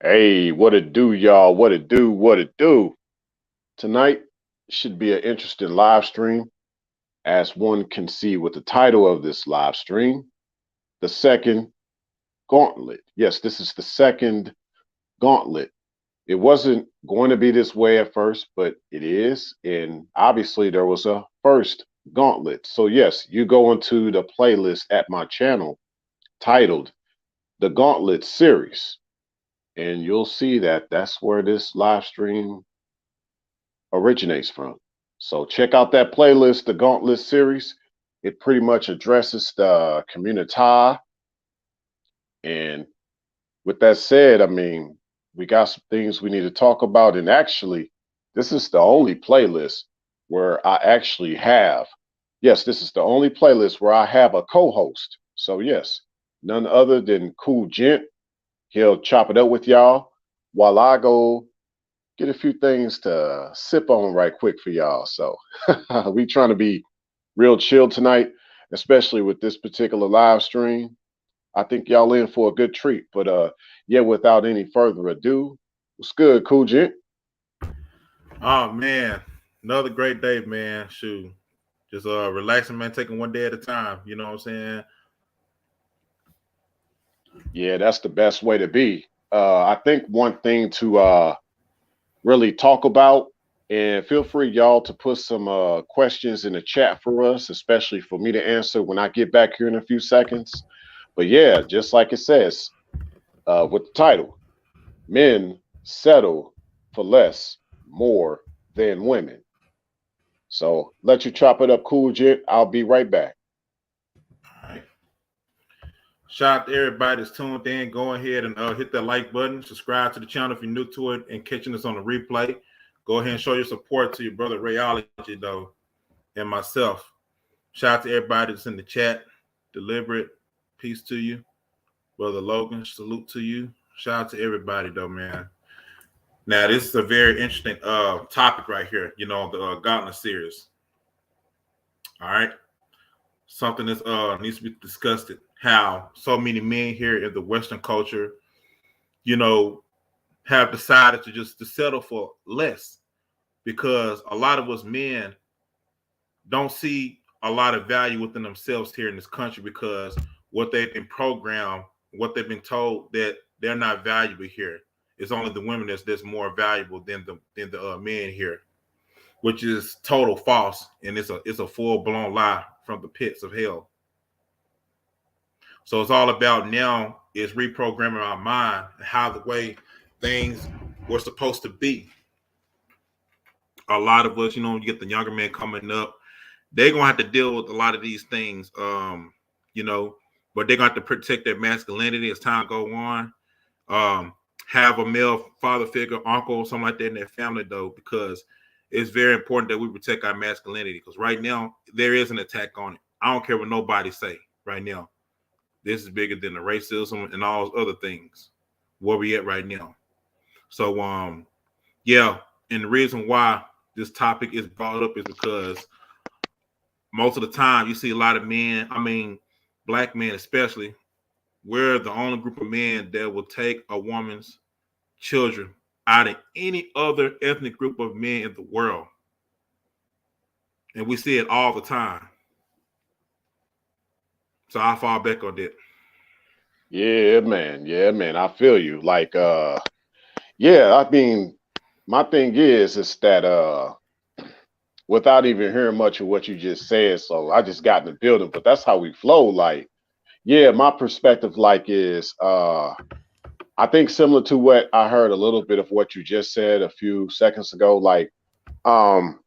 Hey, what it do, y'all? What it do? What it do? Tonight should be an interesting live stream, as one can see with the title of this live stream, the second Gauntlet. Yes, this is the second Gauntlet. It wasn't going to be this way at first, but it is. And obviously, there was a first Gauntlet. So, yes, you go into the playlist at my channel titled The Gauntlet Series, and you'll see that that's where this live stream originates from. So check out that playlist, the Gauntlet series. It pretty much addresses the community. And with that said, I mean, we got some things we need to talk about. And actually, this is the only playlist where I actually have, yes, this is the only playlist where I have a co-host. So yes, none other than Cool Gent. He'll chop it up with y'all while I go get a few things to sip on right quick for y'all. So we trying to be real chill tonight, especially with this particular live stream. I think y'all in for a good treat. But yeah, without any further ado, what's good, Cool Gent? Oh man, another great day, man. Shoot, just relaxing, man. Taking one day at a time. You know what I'm saying? Yeah, that's the best way to be. I think one thing to really talk about, and feel free, y'all, to put some questions in the chat for us, especially for me to answer when I get back here in a few seconds. But yeah, just like it says with the title, men settle for less, more than women. So let you chop it up, Cool Jit. I'll be right back. All right. Shout out to everybody that's tuned in. Go ahead and hit that like button. Subscribe to the channel if you're new to it and catching us on the replay. Go ahead and show your support to your brother Rayology, though, and myself. Shout out to everybody that's in the chat. Deliberate peace to you. Brother Logan, salute to you. Shout out to everybody, though, man. Now, this is a very interesting topic right here, the Gauntlet series. All right. Something that needs to be discussed. How so many men here in the Western culture, you know, have decided to settle for less because a lot of us men don't see a lot of value within themselves here in this country because what they've been programmed, what they've been told that they're not valuable here. It's only the women that's more valuable than the men here, which is total false, and it's a full blown lie from the pits of hell. So it's all about now is reprogramming our mind and how the way things were supposed to be. A lot of us, you get the younger men coming up, they're gonna have to deal with a lot of these things, you know, but they're gonna have to protect their masculinity as time go on. Have a male father figure, uncle, or something like that in their family, though, because it's very important that we protect our masculinity. Because right now there is an attack on it. I don't care what nobody say. Right now, this is bigger than the racism and all those other things. Where we at right now? So, yeah, and the reason why this topic is brought up is because most of the time you see a lot of men, I mean, black men especially, we're the only group of men that will take a woman's children out of any other ethnic group of men in the world. And we see it all the time. So I fall back on that. Yeah, man. Yeah, man. I feel you. Like, yeah, I mean, my thing is that without even hearing much of what you just said, so I just got in the building, but that's how we flow. Like, yeah, my perspective like is I think similar to what I heard a little bit of what you just said a few seconds ago, like um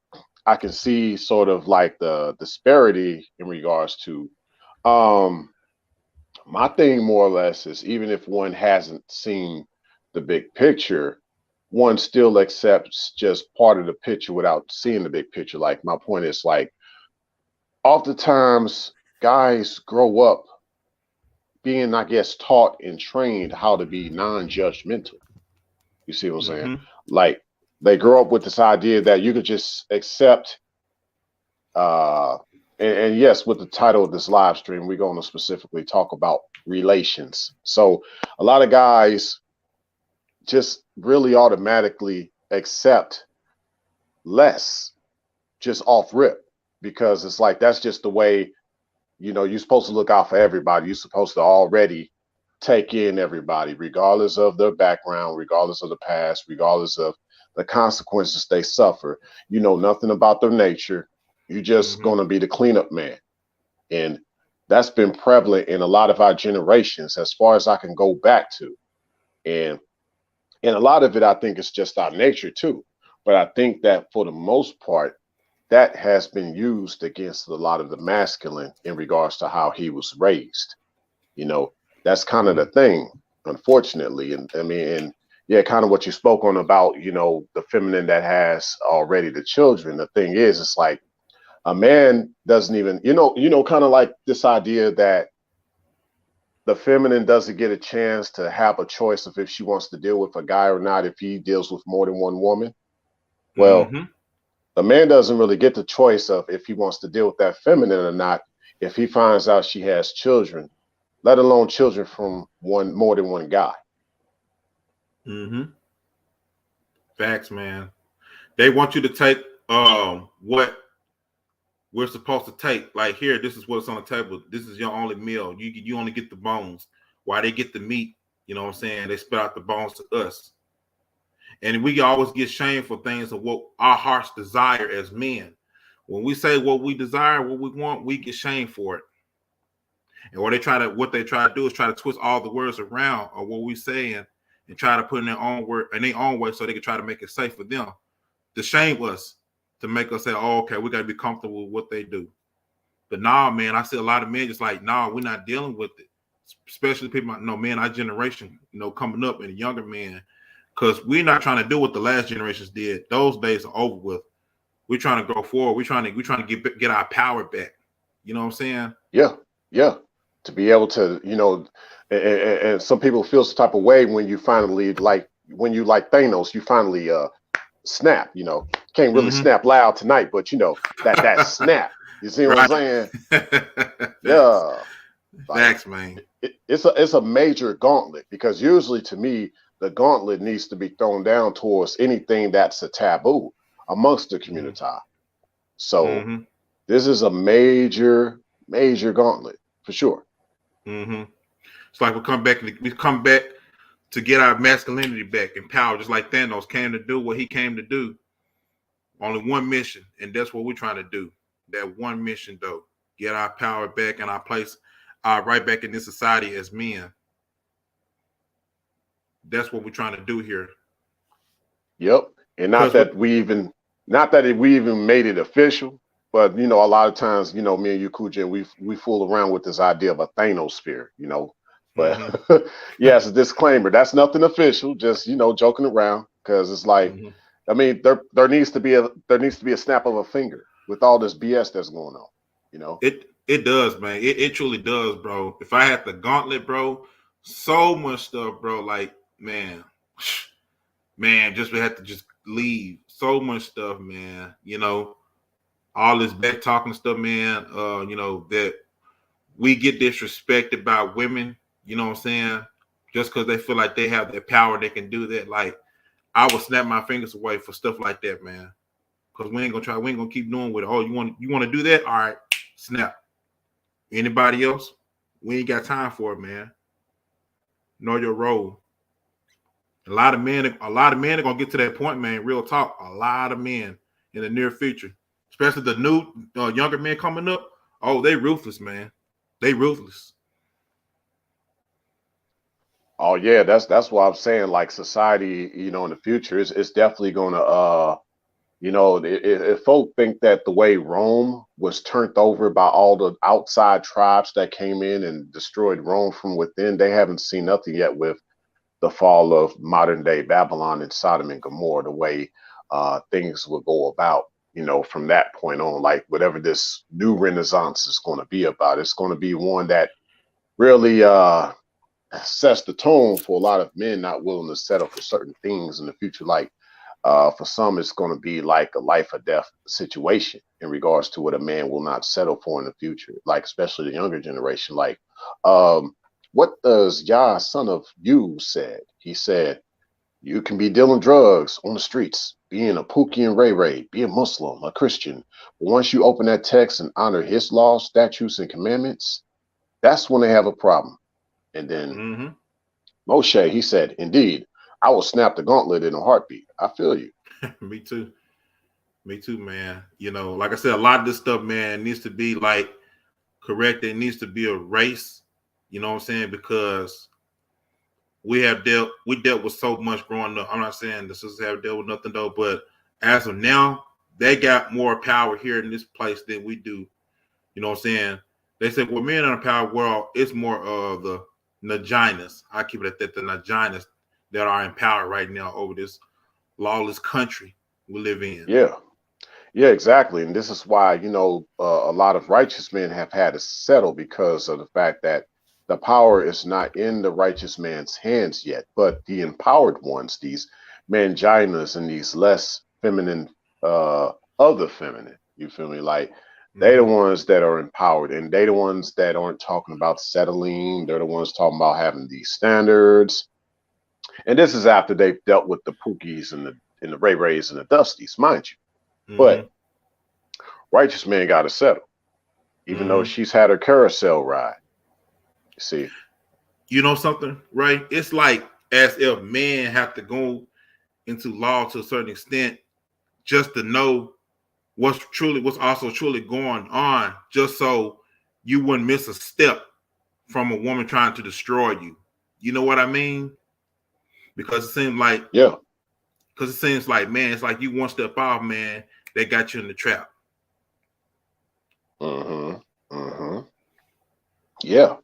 I can see sort of like the disparity in regards to um my thing more or less is even if one hasn't seen the big picture, one still accepts just part of the picture without seeing the big picture. Like my point is like oftentimes guys grow up being, I guess, taught and trained how to be non-judgmental. You see what I'm saying? Mm-hmm. Like they grow up with this idea that you could just accept uh and yes, with the title of this live stream, we're going to specifically talk about relations. So a lot of guys just really automatically accept less just off rip, because it's like that's just the way, you're supposed to look out for everybody. You're supposed to already take in everybody, regardless of their background, regardless of the past, regardless of the consequences they suffer. You know nothing about their nature. You're just going to be the cleanup man. And that's been prevalent in a lot of our generations as far as I can go back to. And a lot of it, I think, is just our nature too. But I think that for the most part, that has been used against a lot of the masculine in regards to how he was raised. That's kind of the thing, unfortunately. And I mean, and yeah, kind of what you spoke on about, the feminine that has already the children. The thing is, it's like a man doesn't even, kind of like this idea that the feminine doesn't get a chance to have a choice of if she wants to deal with a guy or not, if he deals with more than one woman. Well, the man doesn't really get the choice of if he wants to deal with that feminine or not, if he finds out she has children, let alone children from more than one guy. Facts, man. They want you to take what we're supposed to take. Like, here, this is what's on the table. This is your only meal. You only get the bones. Why they get the meat, you know what I'm saying? They spit out the bones to us. And we always get shamed for things of what our hearts desire as men. When we say what we desire, what we want, we get shamed for it. And what they try to do is try to twist all the words around of what we're saying and try to put in their own way so they can try to make it safe for them. To shame us, to make us say, oh, okay, we got to be comfortable with what they do. But nah, man, I see a lot of men just like, nah, we're not dealing with it. Especially people, our generation, coming up and the younger men. Because we're not trying to do what the last generations did. Those days are over with. We're trying to go forward. We're trying to get our power back. You know what I'm saying? Yeah. To be able to, and some people feel some type of way when you finally like Thanos, you finally snap. Can't really snap loud tonight, but that snap. You see what I'm saying? Yeah. Thanks, man. It's a major gauntlet, because usually to me, the gauntlet needs to be thrown down towards anything that's a taboo amongst the community. So this is a major gauntlet for sure. It's like we come back to get our masculinity back and power, just like Thanos came to do what he came to do. Only one mission, and that's what we're trying to do. That one mission, though, get our power back and our place right back in this society as men. That's what we're trying to do here. Yep. And not that we even made it official, but a lot of times, me and you, Kuja, we fool around with this idea of a Thanos sphere, But yes, a disclaimer, that's nothing official, just joking around, because it's like, I mean, there needs to be a snap of a finger with all this BS that's going on, It does, man. It truly does, bro. If I had the gauntlet, bro, so much stuff, bro. Like, man, just we had to just leave. So much stuff, man. All this back talking stuff, man. That we get disrespected by women. You know what I'm saying? Just because they feel like they have that power, they can do that. Like, I would snap my fingers away for stuff like that, man. Because we ain't gonna keep doing with it. Oh, you want to do that? All right, snap. Anybody else? We ain't got time for it, man. Know your role. A lot of men are gonna get to that point, man. Real talk. A lot of men in the near future, especially the new younger men coming up. Oh, they ruthless, man. They ruthless. Oh yeah, that's why I'm saying, like, society, in the future, it's definitely gonna if folk think that the way Rome was turned over by all the outside tribes that came in and destroyed Rome from within, they haven't seen nothing yet with the fall of modern day Babylon and Sodom and Gomorrah, the way things will go about, from that point on. Like, whatever this new renaissance is going to be about, it's going to be one that really sets the tone for a lot of men not willing to settle for certain things in the future. Like, for some, it's going to be like a life or death situation in regards to what a man will not settle for in the future, like especially the younger generation. Like, what does Yah, son of you, said? He said, You can be dealing drugs on the streets, being a Pookie and Ray Ray, be a Muslim, a Christian. But once you open that text and honor his laws, statutes, and commandments, that's when they have a problem. And then Moshe, he said, indeed, I will snap the gauntlet in a heartbeat. I feel you. Me too. Me too, man. You know, like I said, a lot of this stuff, man, needs to be like corrected. It needs to be a race. You know what I'm saying? Because we dealt with so much growing up. I'm not saying the sisters have dealt with nothing though, but as of now, they got more power here in this place than we do. You know what I'm saying? They said, well, men in a power world, it's more of the Naginas. I keep it at that, the Naginas that are in power right now over this lawless country we live in. Yeah. Yeah, exactly. And this is why, a lot of righteous men have had to settle because of the fact that the power is not in the righteous man's hands yet, but the empowered ones, these manginas and these less feminine, other feminine, you feel me? Like they the ones that are empowered, and they the ones that aren't talking about settling. They're the ones talking about having these standards. And this is after they've dealt with the Pookies and the Ray Rays and the Dusties, mind you. But righteous man got to settle, even though she's had her carousel ride. You see, you know something, right? It's like as if men have to go into law to a certain extent just to know what's also truly going on, just so you wouldn't miss a step from a woman trying to destroy you. You know what I mean? Because it seems like, man, it's like you one step off, man, they got you in the trap. Yeah.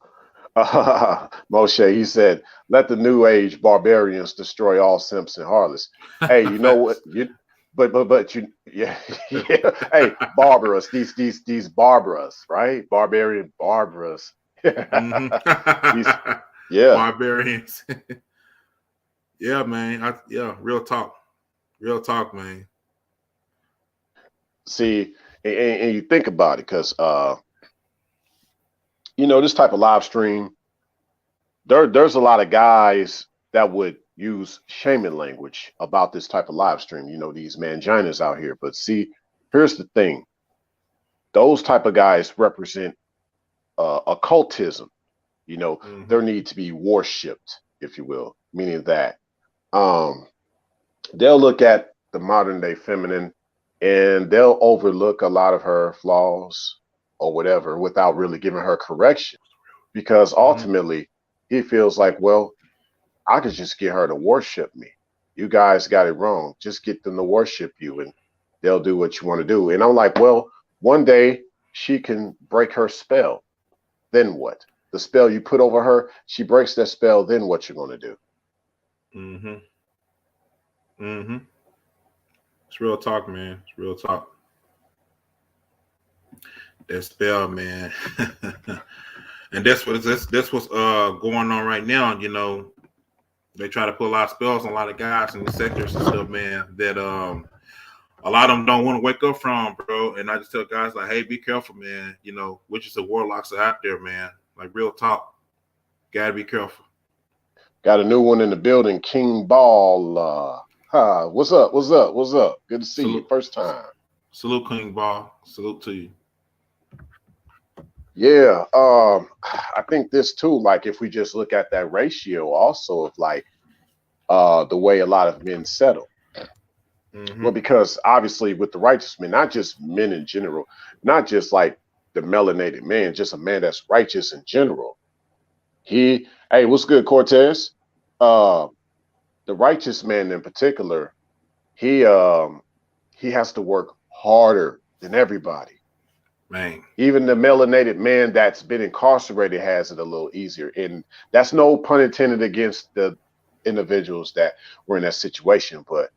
Moshe, he said, let the new age barbarians destroy all simps and harlots. Hey, you know what? Yeah. Hey, barbarous, these barbarous, right? Barbarian barbarous. Barbarians. Yeah, man. Real talk, man. See, and you think about it, because this type of live stream, there's a lot of guys that would use shaming language about this type of live stream, these manginas out here. But see, here's the thing. Those type of guys represent occultism. There need to be worshipped, if you will, meaning that they'll look at the modern day feminine and they'll overlook a lot of her flaws or whatever without really giving her correction, because ultimately he feels like, well, I could just get her to worship me. You guys got it wrong. Just get them to worship you and they'll do what you want to do. And I'm like, well, one day she can break her spell. Then what? The spell you put over her, she breaks that spell. Then what you're going to do? It's real talk, man. It's real talk. That spell, man. And that's what's going on right now. They try to put a lot of spells on a lot of guys in the sectors and stuff, man, that a lot of them don't want to wake up from, bro. And I just tell guys like, hey, be careful, man. Witches and warlocks are out there, man. Like, real talk. Gotta be careful. Got a new one in the building, King Ball. What's up? Good to see you. First time. Salute, King Ball. Salute to you. Yeah, I think this too, like if we just look at that ratio also of like the way a lot of men settle. Well, because obviously with the righteous men, not just men in general, not just like the melanated man, just a man that's righteous in general. Hey, what's good, Cortez? The righteous man in particular, he has to work harder than everybody. Man. Even the melanated man that's been incarcerated has it a little easier. And that's no pun intended against the individuals that were in that situation. But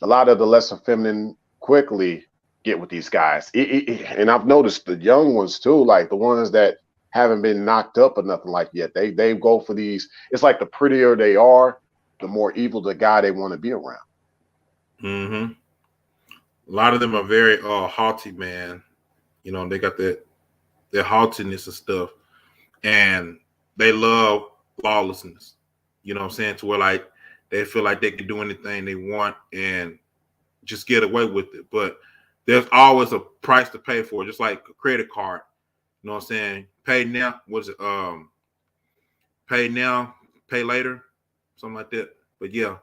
a lot of the lesser feminine quickly get with these guys. And I've noticed the young ones too, like the ones that haven't been knocked up or nothing like yet. They go for these. It's like the prettier they are, the more evil the guy they want to be around. A lot of them are very haughty, man. They got their haughtiness and stuff, and they love lawlessness. You know what I'm saying? To where like they feel like they can do anything they want and just get away with it. But there's always a price to pay for it, just like a credit card. You know what I'm saying? Pay now, what's it? Pay now, pay later, something like that. But yeah,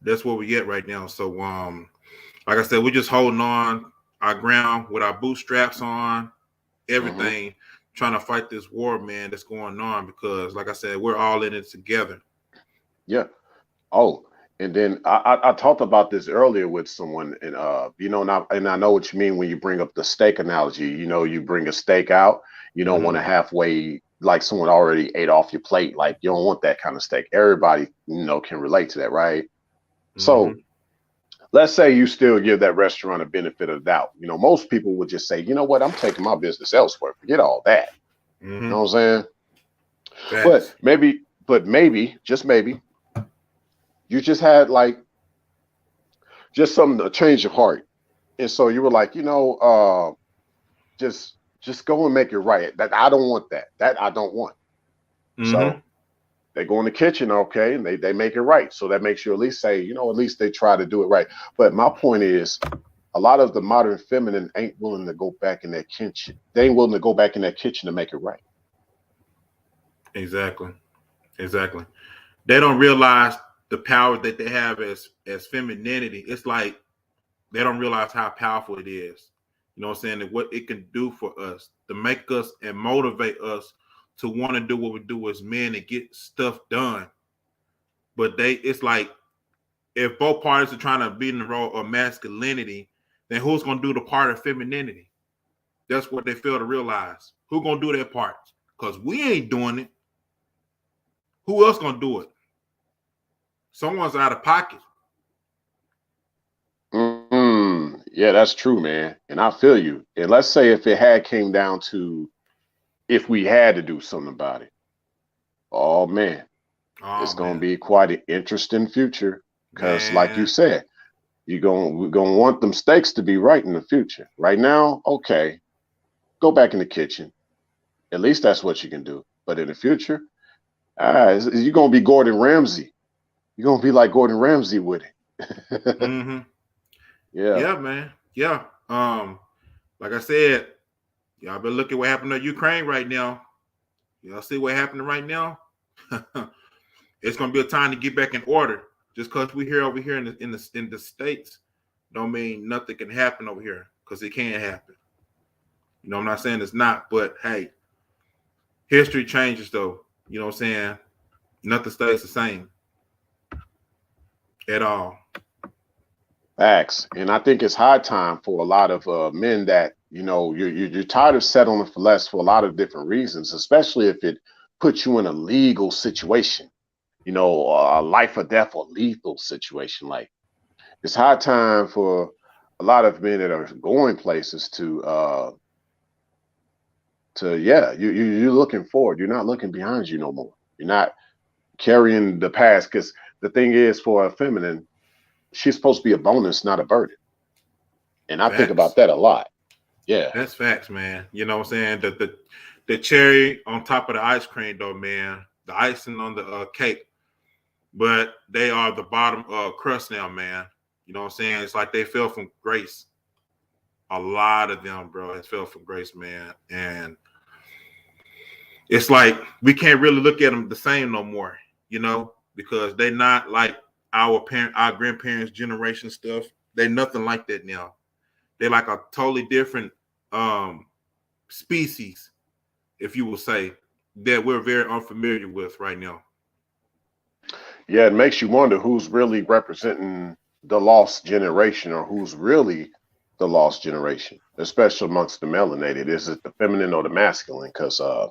that's where we get right now. So like I said, we're just holding on our ground with our bootstraps on, everything, trying to fight this war, man, that's going on, because like I said, we're all in it together. Yeah. Oh, and then I talked about this earlier with someone, and and I know what you mean when you bring up the steak analogy. You bring a steak out, you don't want to halfway, like someone already ate off your plate. Like, you don't want that kind of steak. Everybody, can relate to that, right? So let's say you still give that restaurant a benefit of the doubt. Most people would just say, you know what, I'm taking my business elsewhere. Forget all that. You know what I'm saying? Facts. But maybe, just maybe, you just had like just something, a change of heart. And so you were like, just go and make it right. That I don't want that. That I don't want. So they go in the kitchen, okay, and they make it right. So that makes you at least say, at least they try to do it right. But my point is, a lot of the modern feminine ain't willing to go back in that kitchen. They ain't willing to go back in that kitchen to make it right. Exactly. They don't realize the power that they have as femininity. It's like they don't realize how powerful it is. You know what I'm saying? And what it can do for us to make us and motivate us to want to do what we do as men and get stuff done. But it's like, if both parties are trying to be in the role of masculinity, then who's going to do the part of femininity? That's what they fail to realize. Who's going to do their part? Because we ain't doing it. Who else going to do it? Someone's out of pocket. Yeah, that's true, man. And I feel you. And let's say if it had came down to if we had to do something about it. Oh man, it's gonna be quite an interesting future. Because like you said, we're gonna want them steaks to be right in the future. Right now, okay, go back in the kitchen. At least that's what you can do. But in the future, you're gonna be Gordon Ramsay. You're gonna be like Gordon Ramsay with it. Yeah, man. Yeah. Like I said, y'all better look at what happened to Ukraine right now. Y'all see what happened right now? It's gonna be a time to get back in order. Just because we here over here in the States don't mean nothing can happen over here, because it can happen. I'm not saying it's not, but hey, history changes though. You know what I'm saying? Nothing stays the same at all. Facts. And I think it's high time for a lot of men that, you're tired of settling for less for a lot of different reasons, especially if it puts you in a legal situation, a life or death or lethal situation. Like, it's high time for a lot of men that are going places you're looking forward. You're not looking behind you no more. You're not carrying the past, because the thing is, for a feminine, she's supposed to be a bonus, not a burden. And I think about that a lot. Yeah. That's facts, man. You know what I'm saying? The cherry on top of the ice cream, though, man. The icing on the cake. But they are the bottom crust now, man. You know what I'm saying? It's like they fell from grace. A lot of them, bro, has fell from grace, man. And it's like we can't really look at them the same no more, because they're not like our grandparents' generation stuff. They're nothing like that now. They're like a totally different species, if you will say, that we're very unfamiliar with right now. Yeah, it makes you wonder who's really representing the lost generation, or who's really the lost generation, especially amongst the melanated. Is it the feminine or the masculine? Because the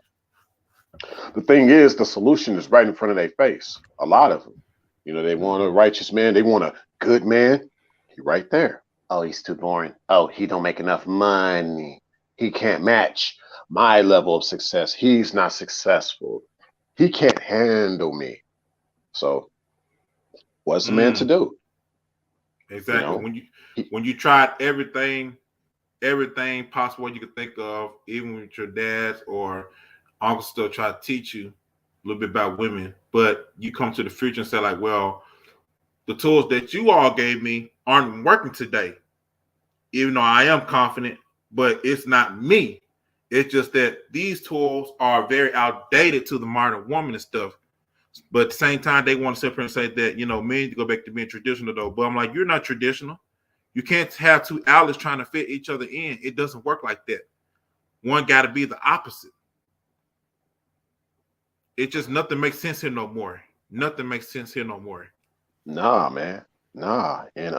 thing is, the solution is right in front of their face. A lot of them, they want a righteous man. They want a good man. He right there. Oh, he's too boring. Oh, he don't make enough money. He can't match my level of success. He's not successful. He can't handle me. So what's the man to do? Exactly. When you tried everything possible you could think of, even with your dads or uncles still try to teach you a little bit about women, but you come to the future and say like, well, the tools that you all gave me aren't working today. Even though I am confident, but it's not me. It's just that these tools are very outdated to the modern woman and stuff. But at the same time, they want to sit here and say that, men need to go back to being traditional, though. But I'm like, you're not traditional. You can't have two outlets trying to fit each other in. It doesn't work like that. One got to be the opposite. It just, nothing makes sense here no more. Nothing makes sense here no more. Nah, man. Nah. And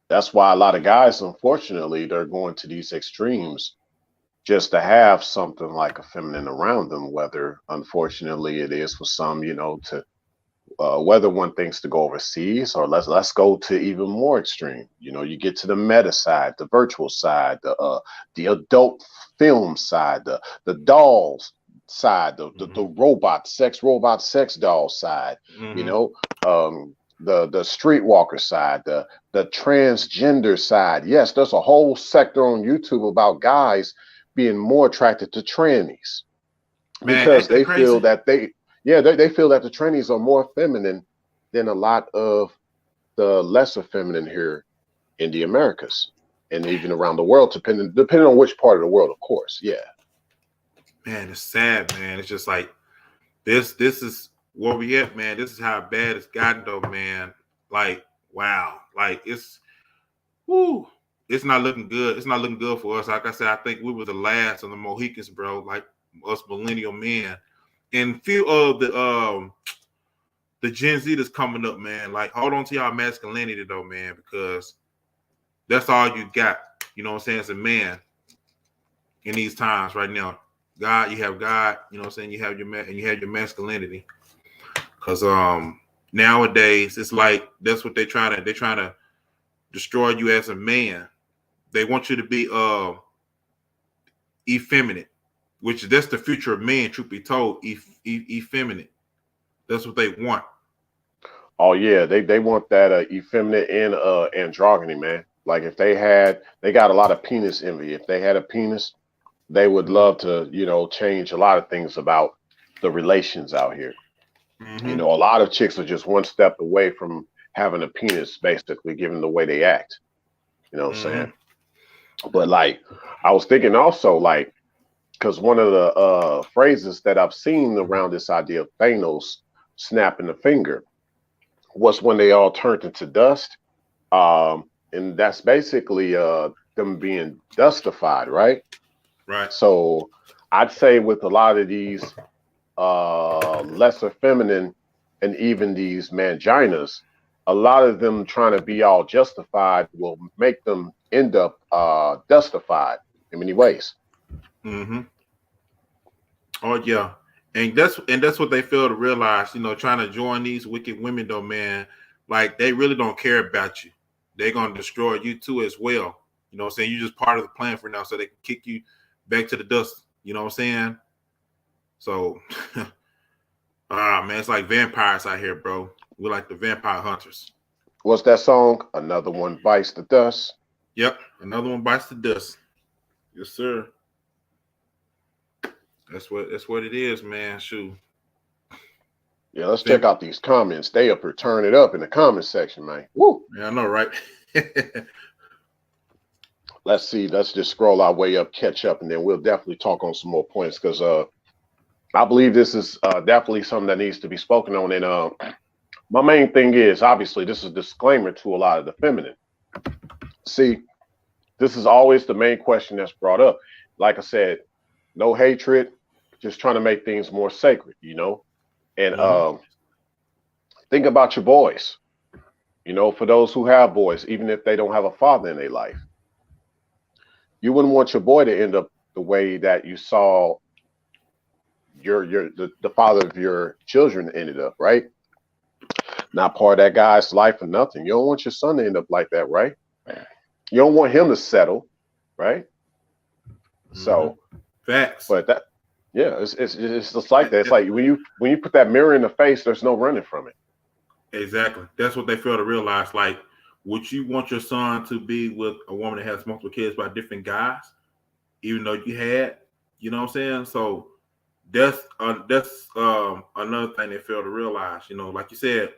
that's why a lot of guys, unfortunately, they're going to these extremes just to have something like a feminine around them, whether unfortunately it is for some, to whether one thinks to go overseas, or let's go to even more extreme. You get to the meta side, the virtual side, the adult film side, the dolls side, the robot sex doll side. The streetwalker side, the transgender side. Yes, there's a whole sector on YouTube about guys being more attracted to trannies, because they feel that they feel that the trannies are more feminine than a lot of the lesser feminine here in the Americas and even around the world, depending on which part of the world, of course. Yeah. Man, it's sad, man. It's just like this is where we at, man. This is how bad it's gotten, though, man. Like, wow. Like, it's not looking good. It's not looking good for us. Like I said, I think we were the last of the Mohicans, bro. Like us millennial men. And few of the Gen Z that's coming up, man. Like, hold on to y'all masculinity, though, man, because that's all you got. You know what I'm saying? As a man in these times right now. God, you have God. You know what I'm saying? You have your masculinity. Because nowadays it's like that's what they're trying to destroy you as a man. They want you to be effeminate, which that's the future of men, truth be told, effeminate. That's what they want. Oh yeah, they want that effeminate and androgyny, man. Like if they got a lot of penis envy. If they had a penis, they would love to, change a lot of things about the relations out here. A lot of chicks are just one step away from having a penis, basically, given the way they act. You know what I'm saying? But like, I was thinking also, like, because one of the phrases that I've seen around this idea of Thanos snapping the finger was when they all turned into dust. And that's basically them being dustified, right? Right. So I'd say with a lot of these lesser feminine and even these manginas, a lot of them trying to be all justified will make them end up dustified in many ways. Oh yeah. And that's what they fail to realize, trying to join these wicked women though, man. Like they really don't care about you. They're gonna destroy you too as well. You know what I'm saying? You're just part of the plan for now, so they can kick you back to the dust. You know what I'm saying? So man, it's like vampires out here, bro. We're like the vampire hunters. What's that song? Another one bites the dust. Yep, another one bites the dust. Yes, sir. That's what it is, man. Shoot. Yeah, let's check out these comments. They up here turn it up in the comment section, man. Woo! Yeah, I know, right? Let's see. Let's just scroll our way up, catch up, and then we'll definitely talk on some more points because I believe this is definitely something that needs to be spoken on. And my main thing is, obviously, this is a disclaimer to a lot of the feminine. See, this is always the main question that's brought up. Like I said, no hatred, just trying to make things more sacred, And think about your boys, for those who have boys, even if they don't have a father in their life. You wouldn't want your boy to end up the way that you saw the father of your children ended up, right? Not part of that guy's life or nothing. You don't want your son to end up like that, right? You don't want him to settle, right? So, facts. But that, yeah, it's just like that. It's like when you put that mirror in the face, there's no running from it. Exactly. That's what they fail to realize. Like, would you want your son to be with a woman that has multiple kids by different guys, even though you had, you know what I'm saying? So that's another thing they fail to realize. Like you said,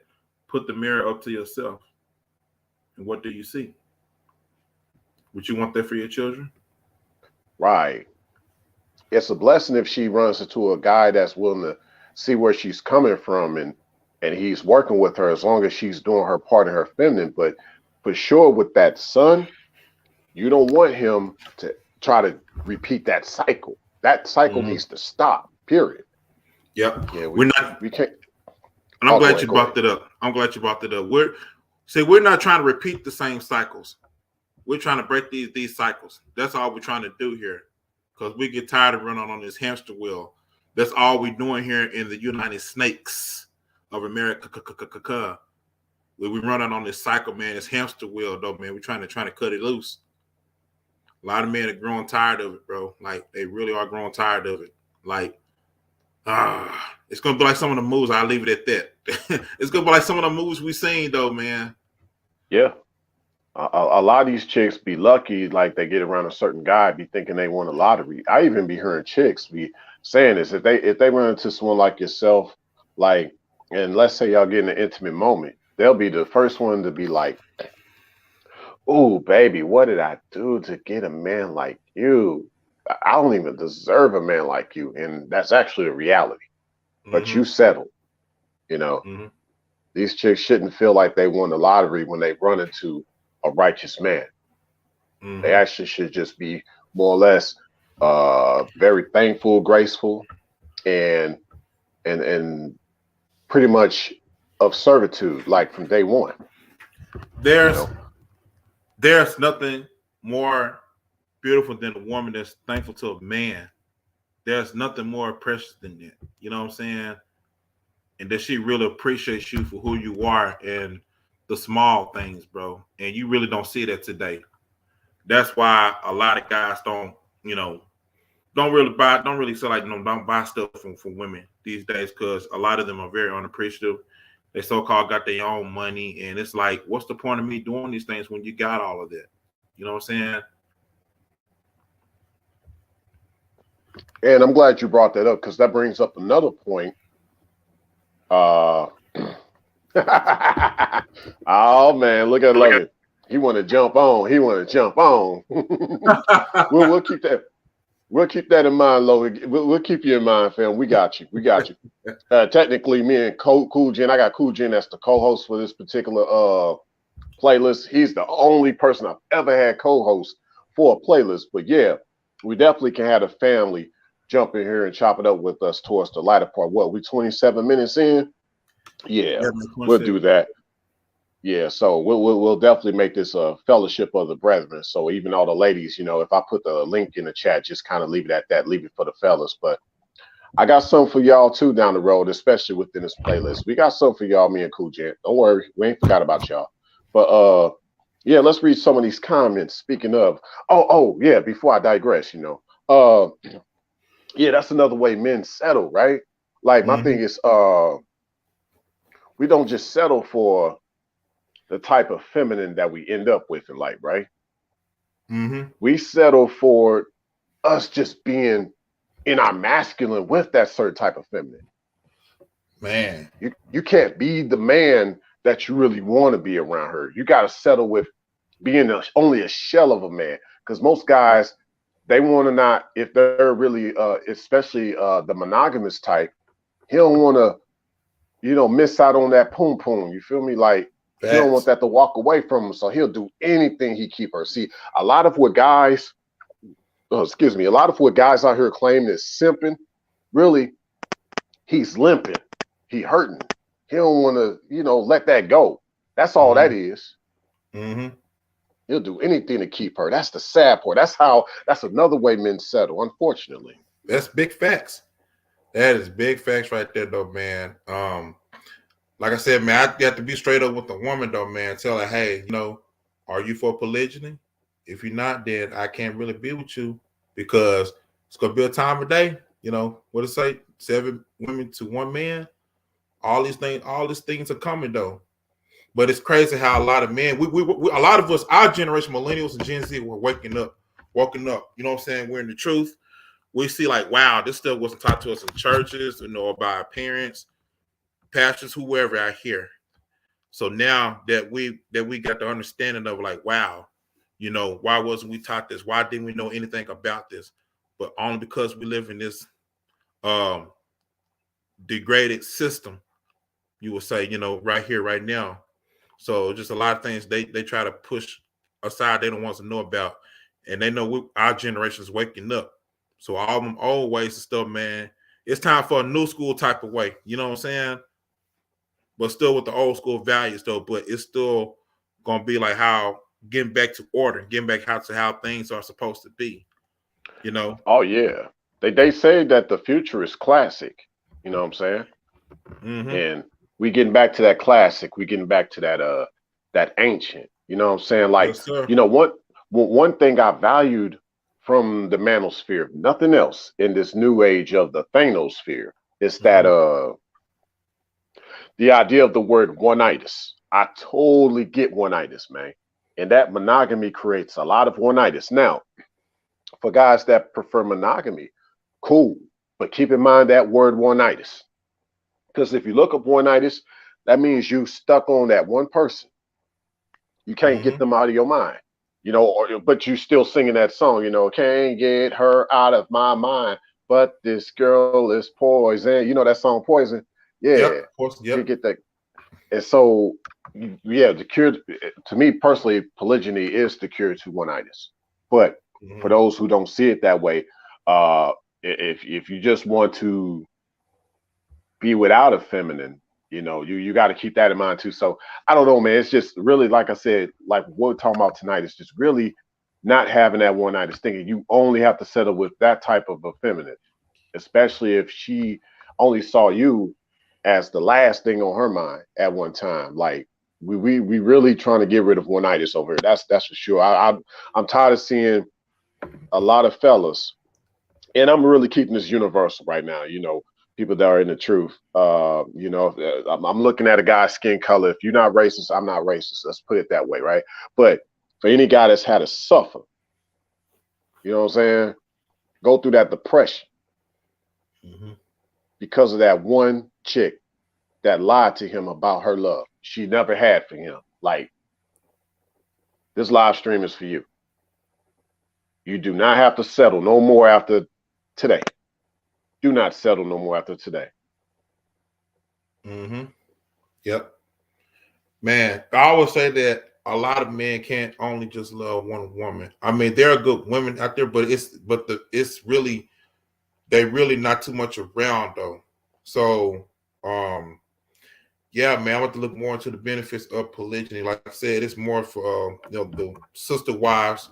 put the mirror up to yourself. And what do you see? Would you want that for your children? Right. It's a blessing if she runs into a guy that's willing to see where she's coming from and he's working with her as long as she's doing her part in her feminine. But for sure with that son, you don't want him to try to repeat that cycle. That cycle needs to stop, period. Yep. Yeah, we can't. And I'm glad you brought that up. I'm glad you brought that up. We're not trying to repeat the same cycles. We're trying to break these cycles. That's all we're trying to do here. Because we get tired of running on this hamster wheel. That's all we're doing here in the United Snakes of America. We're running on this cycle, man. This hamster wheel, though, man. We're trying to cut it loose. A lot of men are growing tired of it, bro. Like, they really are growing tired of it. Like, it's going to be like some of the movies. I'll leave it at that. It's going to be like some of the movies we've seen, though, man. Yeah. A lot of these chicks be lucky, like they get around a certain guy, be thinking they won a lottery. I even be hearing chicks be saying this. If they run into someone like yourself, like, and let's say y'all get in an intimate moment, they'll be the first one to be like, "Ooh, baby, what did I do to get a man like you? I don't even deserve a man like you." And that's actually a reality. But you settle, you know. These chicks shouldn't feel like they won the lottery when they run into a righteous man. They actually should just be more or less very thankful, graceful, and pretty much of servitude, like from day one. There's nothing more beautiful than a woman that's thankful to a man. There's nothing more precious than that. You know what I'm saying? And that she really appreciates you for who you are and the small things, bro. And you really don't see that today. That's why a lot of guys don't buy stuff from women these days, because a lot of them are very unappreciative. They so-called got their own money, and it's like, what's the point of me doing these things when you got all of that? You know what I'm saying? And I'm glad you brought that up, because that brings up another point. Oh man, look at Lovey. He want to jump on. We'll keep that. We'll keep that in mind, Lovey. We'll keep you in mind, fam. We got you. Technically, me and Cool Jen. I got Cool Jen as the co-host for this particular playlist. He's the only person I've ever had co-host for a playlist. But yeah, we definitely can have a family jump in here and chop it up with us towards the latter part. What, we 27 minutes in? Yeah, we'll do that. Yeah, so we'll definitely make this a fellowship of the brethren. So even all the ladies, if I put the link in the chat, just kind of leave it at that, leave it for the fellas. But I got some for y'all too down the road, especially within this playlist. We got some for y'all, me and Cool Jen. Don't worry, we ain't forgot about y'all. But yeah, let's read some of these comments. Speaking of, yeah, before I digress, yeah, that's another way men settle, right? Like my thing is, we don't just settle for the type of feminine that we end up with in life, right? We settle for us just being in our masculine with that certain type of feminine. Man, you can't be the man that you really want to be around her. You got to settle with being only a shell of a man, because most guys, they want to not, if they're really, especially the monogamous type, he don't want to, miss out on that poom poom. You feel me? Like, he don't want that to walk away from him, so he'll do anything he keep her. See, a lot of what guys out here claim is simping, really, he's limping, he hurting. He don't want to, let that go. That's all that is. He'll do anything to keep her. That's the sad part. That's another way men settle, unfortunately. That's big facts. That is big facts right there, though, man. Like I said, man, I got to be straight up with the woman, though, man. Tell her, hey, are you for polygyny? If you're not, then I can't really be with you, because it's gonna be a time of day. What it say? 7 women to 1 man. All these things are coming, though. But it's crazy how a lot of men, we a lot of us, our generation, millennials and Gen Z, we're waking up. You know what I'm saying? We're in the truth. We see like, wow, this stuff wasn't taught to us in churches, or by our parents, pastors, whoever out here. So now that we got the understanding of like, wow, you know, why wasn't we taught this? Why didn't we know anything about this? But only because we live in this degraded system, you will say, you know, right here, right now. So just a lot of things they try to push aside. They don't want to know about, and they know our generation is waking up. So all them old ways and stuff, man, it's time for a new school type of way. You know what I'm saying? But still with the old school values, though. But it's still gonna be like how getting back to order, getting back to how things are supposed to be. You know? Oh yeah. They say that the future is classic. You know what I'm saying? Mm-hmm. And we getting back to that classic. We getting back to that ancient. You know what I'm saying? Like, Yes, sir. you know, one thing I valued from the manosphere, nothing else in this new age of the Thanosphere, is that the idea of the word one-itis. I totally get one-itis, man. And that monogamy creates a lot of one-itis. Now, for guys that prefer monogamy, cool. But keep in mind that word one-itis. Because if you look up one-itis, that means you stuck on that one person. You can't get them out of your mind. You know, but you still singing that song, you know, can't get her out of my mind. But this girl is poison. You know that song Poison? Yep. Yeah. Of course. You Yep. get that. And so, yeah, the cure to me personally, polygyny is the cure to one-itis. But for those who don't see it that way, if you just want to be without a feminine, you know, you got to keep that in mind too. So I don't know, man. It's just really, like I said, like what we're talking about tonight is just really not having that one-itis thinking you only have to settle with that type of a feminine, especially if she only saw you as the last thing on her mind at one time. Like we really trying to get rid of one-itis over here. That's for sure. I'm tired of seeing a lot of fellas, and I'm really keeping this universal right now. You know, people that are in the truth. You know, I'm looking at a guy's skin color. If you're not racist, I'm not racist. Let's put it that way, right? But for any guy that's had to suffer, you know what I'm saying, go through that depression because of that one chick that lied to him about her love she never had for him. Like, this live stream is for you. You do not have to settle no more after today. Do not settle no more after today. Yep. Man, I always say that a lot of men can't only just love one woman. I mean, there are good women out there, but it's really they really not too much around though. So yeah, man, I want to look more into the benefits of polygyny. Like I said, it's more for you know, the sister wives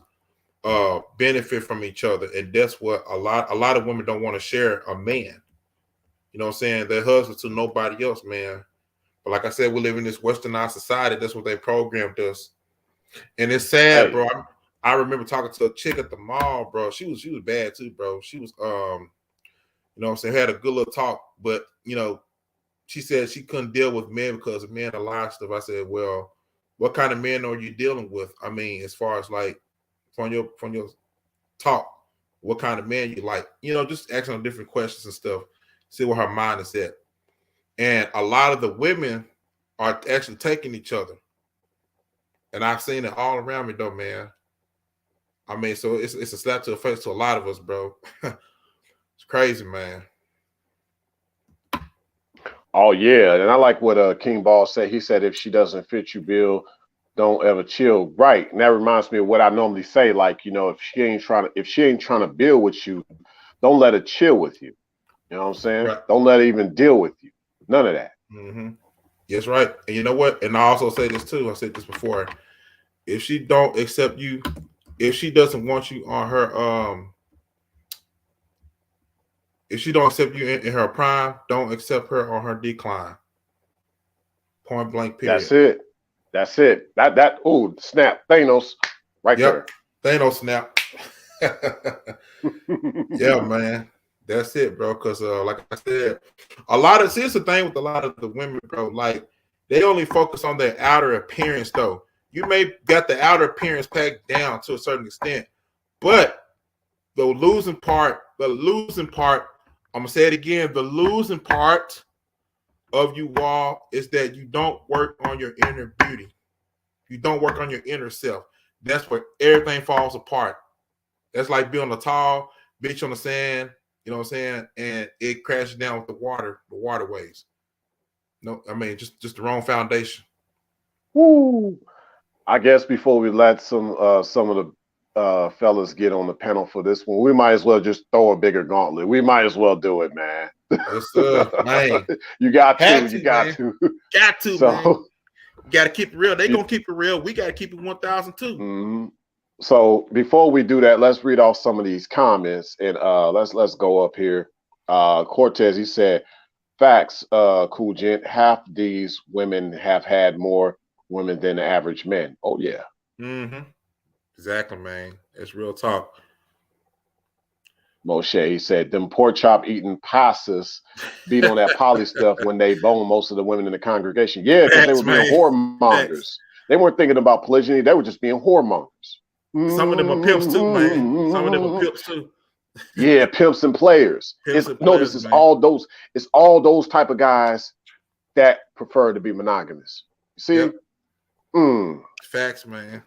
benefit from each other, and that's what a lot of women don't want to share a man. You know what I'm saying? Their husband to nobody else, man. But like I said, we live in this westernized society. That's what they programmed us, and it's sad, Hey, bro. I remember talking to a chick at the mall, bro. She was bad too, bro. She was you know what I'm saying, had a good little talk, but you know, she said she couldn't deal with men because of men a lot of stuff. I said, well, what kind of men are you dealing with? I mean, as far as like from your talk, what kind of man you like? You know, just asking her different questions and stuff. See where her mind is at. And a lot of the women are actually taking each other. And I've seen it all around me though, man. I mean, so it's a slap to the face to a lot of us, bro. It's crazy, man. oh yeah, and I like what King Ball said. He said, if she doesn't fit you, Bill, don't ever chill. Right, and that reminds me of what I normally say. Like, you know, if she ain't trying to build with you, don't let her chill with you. You know what I'm saying? Right. Don't let her even deal with you. None of that. Yes, right. And you know what? And I also say this too. I said this before. If she don't accept you, if she doesn't want you on her if she don't accept you in her prime, don't accept her on her decline. Point blank, That's period. it. That's it. That oh snap Thanos right Yep. there. Thanos snap. Yeah, man. That's it, bro. Because like I said, here's the thing with a lot of the women, bro. Like they only focus on their outer appearance, though. You may got the outer appearance packed down to a certain extent, but the losing part, I'm gonna say it again, the losing part of you all is that you don't work on your inner beauty. You don't work on your inner self. That's where everything falls apart. That's like being a tall bitch on the sand, you know what I'm saying? And it crashes down with the waterways. No, I mean just the wrong foundation. Woo. I guess before we let some of the fellas get on the panel for this one, we might as well just throw a bigger gauntlet. We might as well do it, man. Yes, sir. Man. You got Had to, you got man. to. Got to, So, man. Got to keep it real. They gonna keep it real. We got to keep it 1,002. Mm-hmm. So before we do that, let's read off some of these comments and let's go up here. Cortez, he said, "Facts, cool gent. Half these women have had more women than the average men." Oh yeah. Mm-hmm. Exactly, man. It's real talk. Moshe, he said, "Them pork chop eating pastas beat on that poly stuff when they bone most of the women in the congregation." Yeah, because they were being whoremongers. They weren't thinking about polygyny. They were just being whoremongers. Some of them are pimps too, man. Some of them are pimps too. Yeah, pimps and players. Notice it's all those type of guys that prefer to be monogamous. See? Yep. Mm. Facts, man.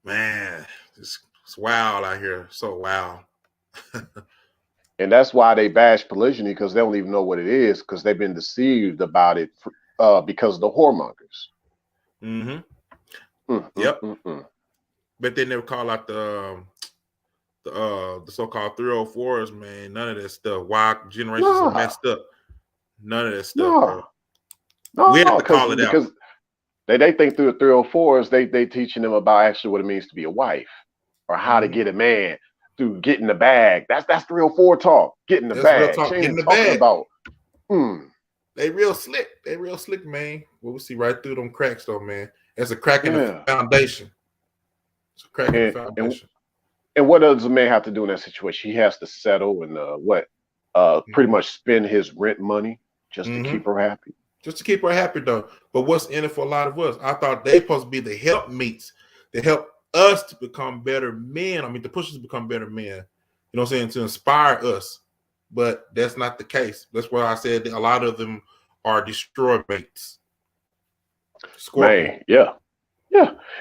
Man, it's wild out here. So wild. And that's why they bash polygyny, because they don't even know what it is, because they've been deceived about it because of the whoremongers. Mm-hmm. Yep. But they never call out the so-called 304s, man. None of that stuff. Why generations are messed up. None of that stuff, bro. No, we have to call it because they think through the 304s, they teaching them about actually what it means to be a wife, or how to get a man through getting the bag. That's 304 talk. Getting the bag. Talk, getting the bag. About. They real slick. They real slick, man. We'll see right through them cracks, though, man. It's a crack in the foundation. It's a crack in the foundation. And what does a man have to do in that situation? He has to settle and pretty much spend his rent money just to keep her happy. Just to keep her happy, though. But what's in it for a lot of us? I thought they supposed to be the helpmeets to help us to become better men. I mean, to push us to become better men. You know what I'm saying? To inspire us. But that's not the case. That's why I said a lot of them are destroy mates. Man, yeah.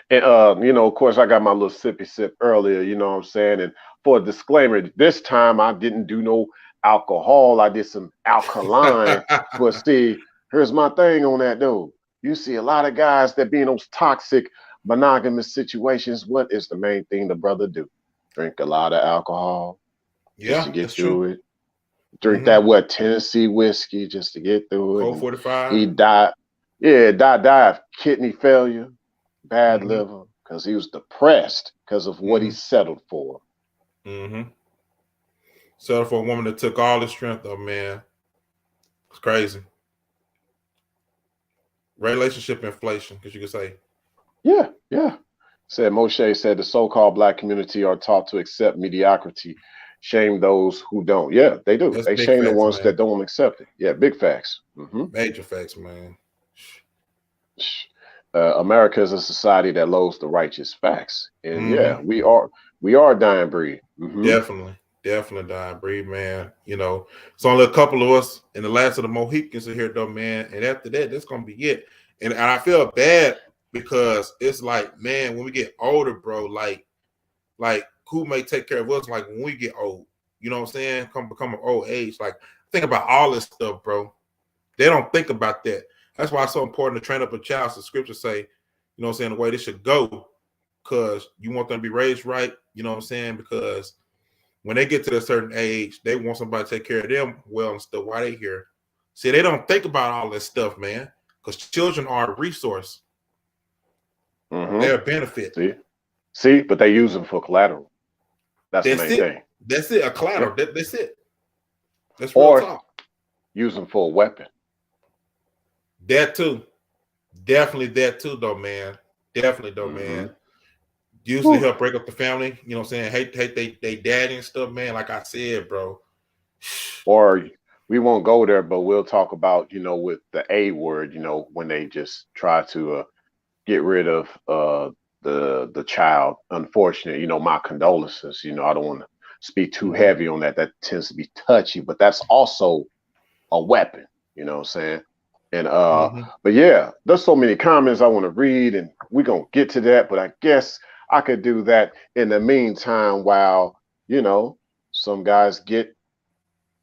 And of course, I got my little sippy sip earlier, you know what I'm saying? And for a disclaimer, this time I didn't do no alcohol. I did some alkaline. But see, here's my thing on that though. You see a lot of guys that be in those toxic monogamous situations. What is the main thing the brother do? Drink a lot of alcohol just to get through it. Drink that Tennessee whiskey just to get through it. Cold 45. He died. Yeah, died of kidney failure, bad liver, because he was depressed because of what he settled for. Settled for a woman that took all his strength, though, man. It's crazy. Relationship inflation, because you could say. Yeah. Said Moshe said the so-called black community are taught to accept mediocrity, shame those who don't. Yeah, they do. They shame the ones that don't accept it. Yeah, big facts. Major facts, man. America is a society that loathes the righteous. Facts. And yeah, we are a dying breed. Definitely dying breed, man. You know, it's only a couple of us, and the last of the Mohicans are here, though, man. And after that, that's gonna be it. And I feel bad because it's like, man, when we get older, bro, like who may take care of us? Like when we get old, you know what I'm saying? Become an old age. Like think about all this stuff, bro. They don't think about that. That's why it's so important to train up a child. So the scriptures say, you know what I'm saying, the way they should go, because you want them to be raised right, you know what I'm saying? Because when they get to a certain age, they want somebody to take care of them well and stuff while they're here. See, they don't think about all this stuff, man, because children are a resource. They're a benefit. See, but they use them for collateral. That's the main thing. That's it, a collateral. That's it. That's real talk. Use them for a weapon. That too. Definitely that too, though, man. Definitely, though, man. Usually help break up the family. You know what I'm saying? Hate they daddy and stuff, man. Like I said, bro. Or we won't go there, but we'll talk about, with the A word, when they just try to get rid of the child. Unfortunate, my condolences. I don't want to speak too heavy on that. That tends to be touchy, but that's also a weapon. You know what I'm saying? And but yeah, there's so many comments I want to read, and we're gonna get to that, but I guess I could do that in the meantime while, some guys get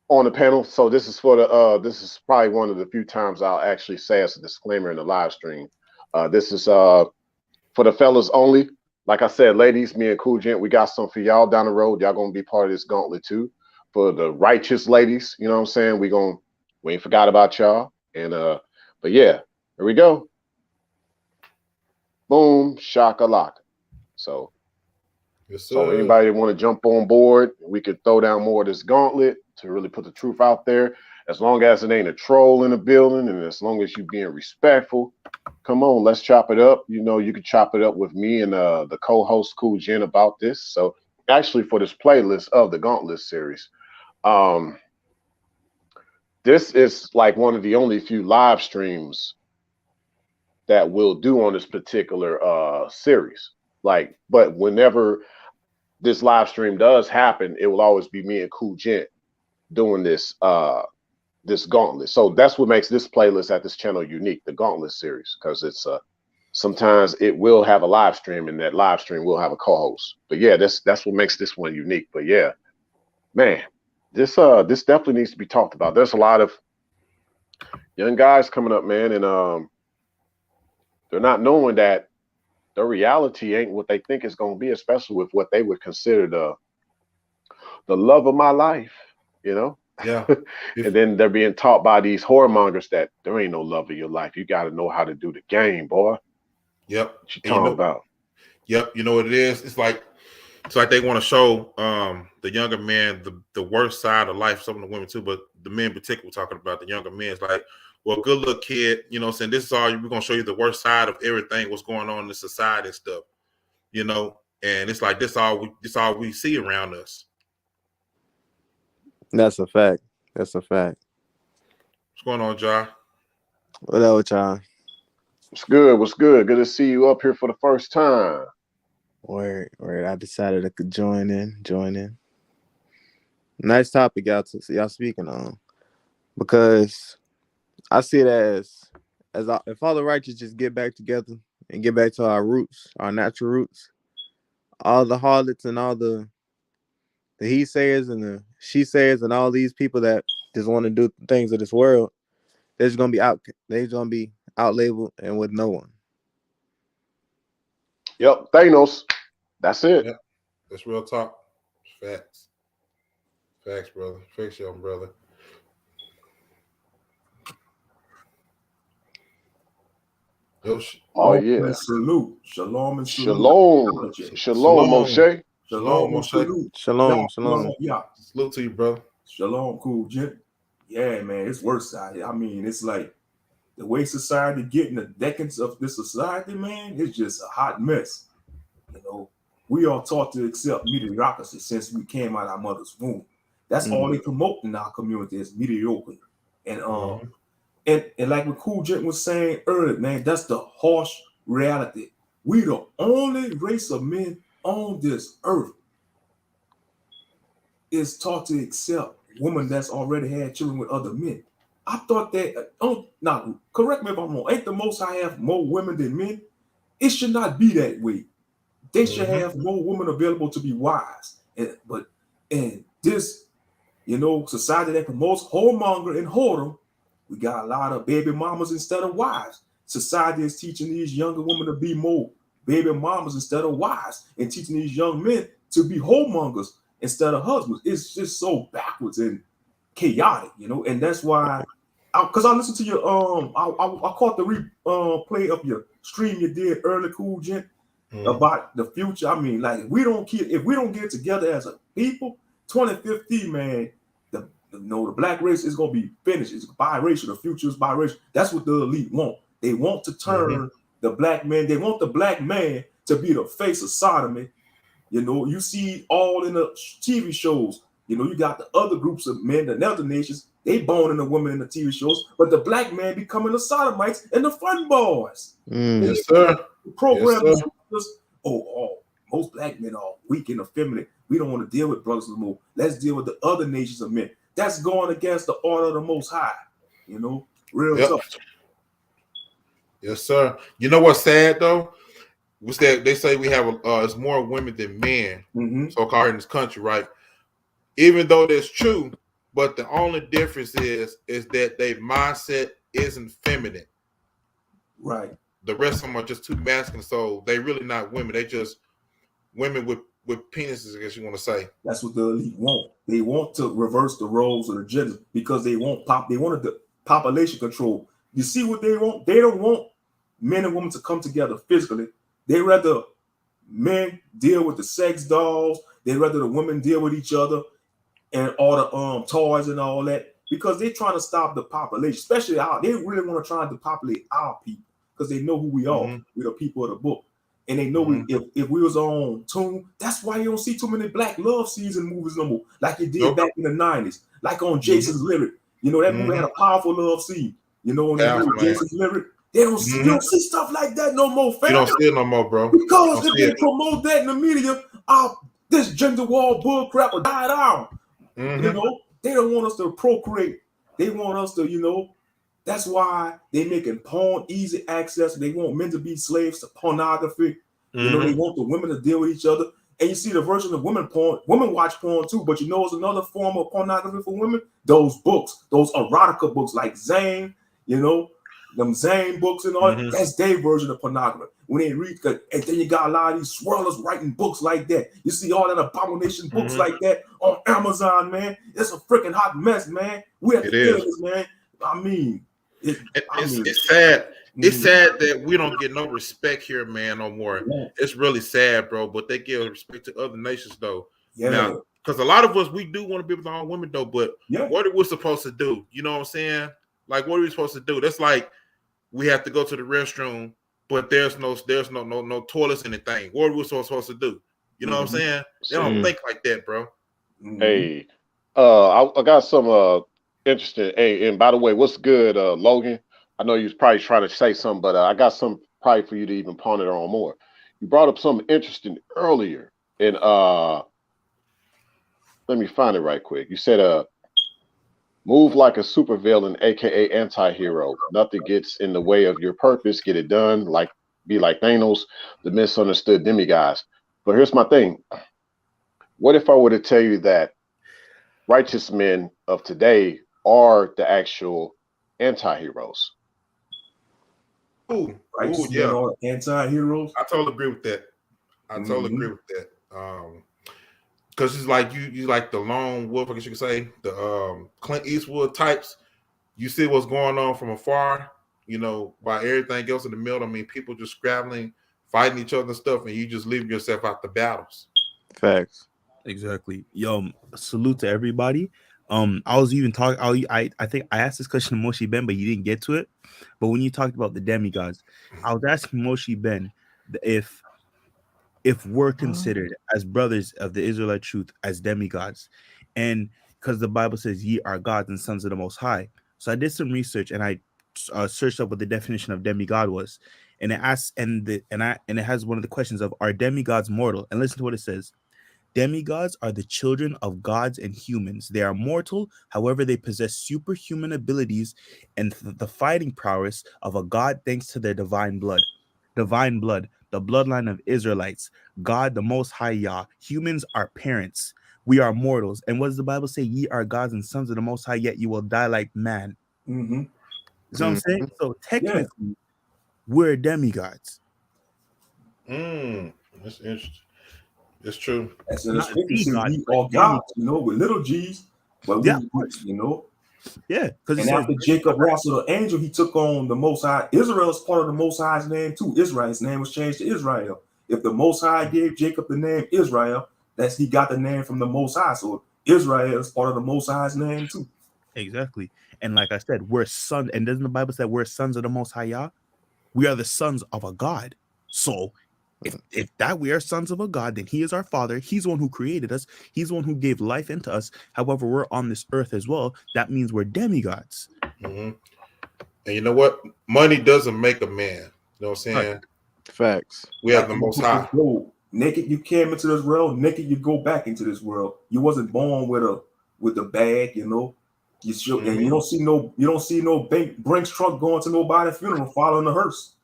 on the panel. So this is for the this is probably one of the few times I'll actually say as a disclaimer in the live stream. This is for the fellas only. Like I said, ladies, me and Cool Gent, we got some for y'all down the road. Y'all gonna be part of this gauntlet too. For the righteous ladies, you know what I'm saying? We ain't forgot about y'all. And but yeah, here we go. Boom, shakalaka. So Yes, so sir. anybody that want to jump on board, we could throw down more of this gauntlet to really put the truth out there. As long as it ain't a troll in the building, and as long as you being respectful, come on, let's chop it up. You can chop it up with me and the co-host Cool Jen about this. So actually, for this playlist of the Gauntlet series, um, this is like one of the only few live streams that we'll do on this particular series. Like, but whenever this live stream does happen, it will always be me and Cool Gent doing this gauntlet. So that's what makes this playlist at this channel unique, the Gauntlet series, because it's sometimes it will have a live stream, and that live stream will have a co-host. But yeah, that's what makes this one unique. But yeah, man, this definitely needs to be talked about. There's a lot of young guys coming up, man, and they're not knowing that the reality ain't what they think it's going to be, especially with what they would consider the love of my life, you know. Yeah. And then they're being taught by these whoremongers that there ain't no love of your life. You got to know how to do the game, boy. Yep. What you talking about? Yep. You know what it is? It's like they want to show the younger men the worst side of life. Some of the women too, but the men in particular, talking about the younger men. It's like, well, good look, kid. You know what I'm saying? This is all we're gonna show you, the worst side of everything, what's going on in the society and stuff. You know, and it's like this all we see around us. That's a fact. That's a fact. What's going on, Ja? What up, y'all? What's good? What's good? Good to see you up here for the first time. Word. I decided I could join in. Nice topic y'all speaking on, because I see it as if all the righteous just get back together and get back to our roots, our natural roots, all the harlots and all the he sayers and the she sayers and all these people that just want to do things of this world, they're just gonna be out. They're gonna be out labeled and with no one. Yep, Thanos. That's it. Yep. That's real talk. Facts. Facts, brother. Facts, young brother. Oh yeah. And salute. Shalom and salute. Shalom. Shalom, Moshe. Shalom, Moshe. salute. Shalom, shalom. Yeah. Salute to you, brother. Shalom, Cool Gent. Yeah, man, it's worse out here. I mean, it's like the way society getting the decadence of this society, man, it's just a hot mess. You know, we are taught to accept mediocrity since we came out of our mother's womb. That's all they promote in our community is mediocrity. And and like what Cool Gent was saying earlier, man, that's the harsh reality. We the only race of men on this earth is taught to accept women that's already had children with other men. I thought that, now correct me if I'm wrong, ain't the Most High have more women than men? It should not be that way. They should have more women available to be wives. And this, society that promotes whoremonger and whoredom, we got a lot of baby mamas instead of wives. Society is teaching these younger women to be more baby mamas instead of wives, and teaching these young men to be whoremongers instead of husbands. It's just so backwards and chaotic, and that's why, because I listened to your I caught the replay of your stream you did early, Cool Gent, about the future. I mean, like, if we don't get it together as a people, 2050, man, the black race is gonna be finished. It's biracial. The future is biracial. That's what the elite want. They want to turn the black man. They want the black man to be the face of sodomy. You see all in the TV shows. You got the other groups of men, the other nations. They boning the women in the TV shows, but the black man becoming the sodomites and the fun boys. Yes, sir. The program Yes, is most black men are weak and effeminate. We don't want to deal with brothers no more. Let's deal with the other nations of men. That's going against the order of the Most High. You know, real Yep. tough. Yes, sir. You know what's sad though? Was that they say we have it's more women than men, so called in this country, right? Even though that's true, but the only difference is that their mindset isn't feminine. Right. The rest of them are just too masculine, so they really not women. They just women with penises, I guess you want to say. That's what the elite want. They want to reverse the roles of the gender because they want They wanted the population control. You see what they want? They don't want men and women to come together physically. They rather men deal with the sex dolls. They rather the women deal with each other and all the toys and all that because they're trying to stop the population, especially they really want to try to depopulate our people because they know who we are. We're the people of the book. And they know if we was on tune, that's why you don't see too many black love season movies no more, like you did back in the 90s, like on Jason's Lyric. You know, that movie had a powerful love scene. You know, when they movie Jason's Lyric, they don't see, you don't see stuff like that no more, fam. You don't see it no more, bro. Because if they promote that in the media, this gender war bull crap will die down. You know, they don't want us to procreate. They want us to, you know, that's why they making porn easy access. They want men to be slaves to pornography. You know, they want the women to deal with each other. And you see the version of women porn. Women watch porn too, but you know it's another form of pornography for women. Those books, those erotica books like Zane, you know, them Zane books and all. That's their version of pornography. When they read, and then you got a lot of these swirlers writing books like that. You see all that abomination books like that on Amazon, man. It's a freaking hot mess, man. We have to deal with this, man. I mean, it's sad. It's sad that we don't get no respect here, man, no more. It's really sad, bro. But they give respect to other nations, though. Yeah. Now, because a lot of us, we do want to be with our own women, though. But what are we supposed to do? You know what I'm saying? Like, what are we supposed to do? That's like we have to go to the restroom, but there's no toilets in the thing. What are we supposed to do? You know what I'm saying? They don't think like that, bro. Hey, I got some interesting. Hey, and by the way, what's good, Logan? I know you was probably trying to say something, but I got some probably for you to even ponder on more. You brought up something interesting earlier, and let me find it right quick. You said, move like a supervillain, aka anti-hero. Nothing gets in the way of your purpose. Get it done. Be like Thanos, the misunderstood demigods. But here's my thing. What if I were to tell you that righteous men of today are the actual anti-heroes? Yeah. Anti-heroes. I totally agree with that. Because it's like you like the lone wolf, I guess you could say, the Clint Eastwood types. You see what's going on from afar, you know, by everything else in the middle. I mean, people just scrabbling, fighting each other and stuff, and you just leave yourself out the battles. Facts. Exactly. Yo, salute to everybody. I was even talking. I think I asked this question to Moshe Ben, but you didn't get to it. But when you talked about the demigods, I was asking Moshe Ben if we're considered as brothers of the Israelite truth as demigods, and because the Bible says ye are gods and sons of the Most High. So I did some research and I searched up what the definition of demigod was, and it asks and it has one of the questions of, are demigods mortal? And listen to what it says. Demigods are the children of gods and humans. They are mortal, however, they possess superhuman abilities and the fighting prowess of a god thanks to their divine blood. Divine blood, the bloodline of Israelites. God, the Most High Yah. Humans are parents. We are mortals. And what does the Bible say? Ye are gods and sons of the Most High, yet you will die like man. You know what I'm saying? So technically, we're demigods. That's interesting. It's true. That's in the scripture. We are gods, you know, with little G's, but we, you know. Yeah, because after Jacob wrestled the angel, he took on the Most High. Israel is part of the Most High's name too. Israel's name was changed to Israel. If the Most High gave Jacob the name Israel, he got the name from the Most High. So Israel is part of the Most High's name too. Exactly. And like I said, we're sons. And doesn't the Bible say we're sons of the Most High Yah? We are the sons of a God. So if that we are sons of a God, then he is our father. He's the one who created us. He's the one who gave life into us. However, we're on this earth as well. That means we're demigods. And you know what? Money doesn't make a man. You know what I'm saying? Facts. We have the Most High. Naked you came into this world. Naked you go back into this world. You wasn't born with the bag, you know. You sure, and you don't see no Brinks truck going to nobody's funeral following the hearse.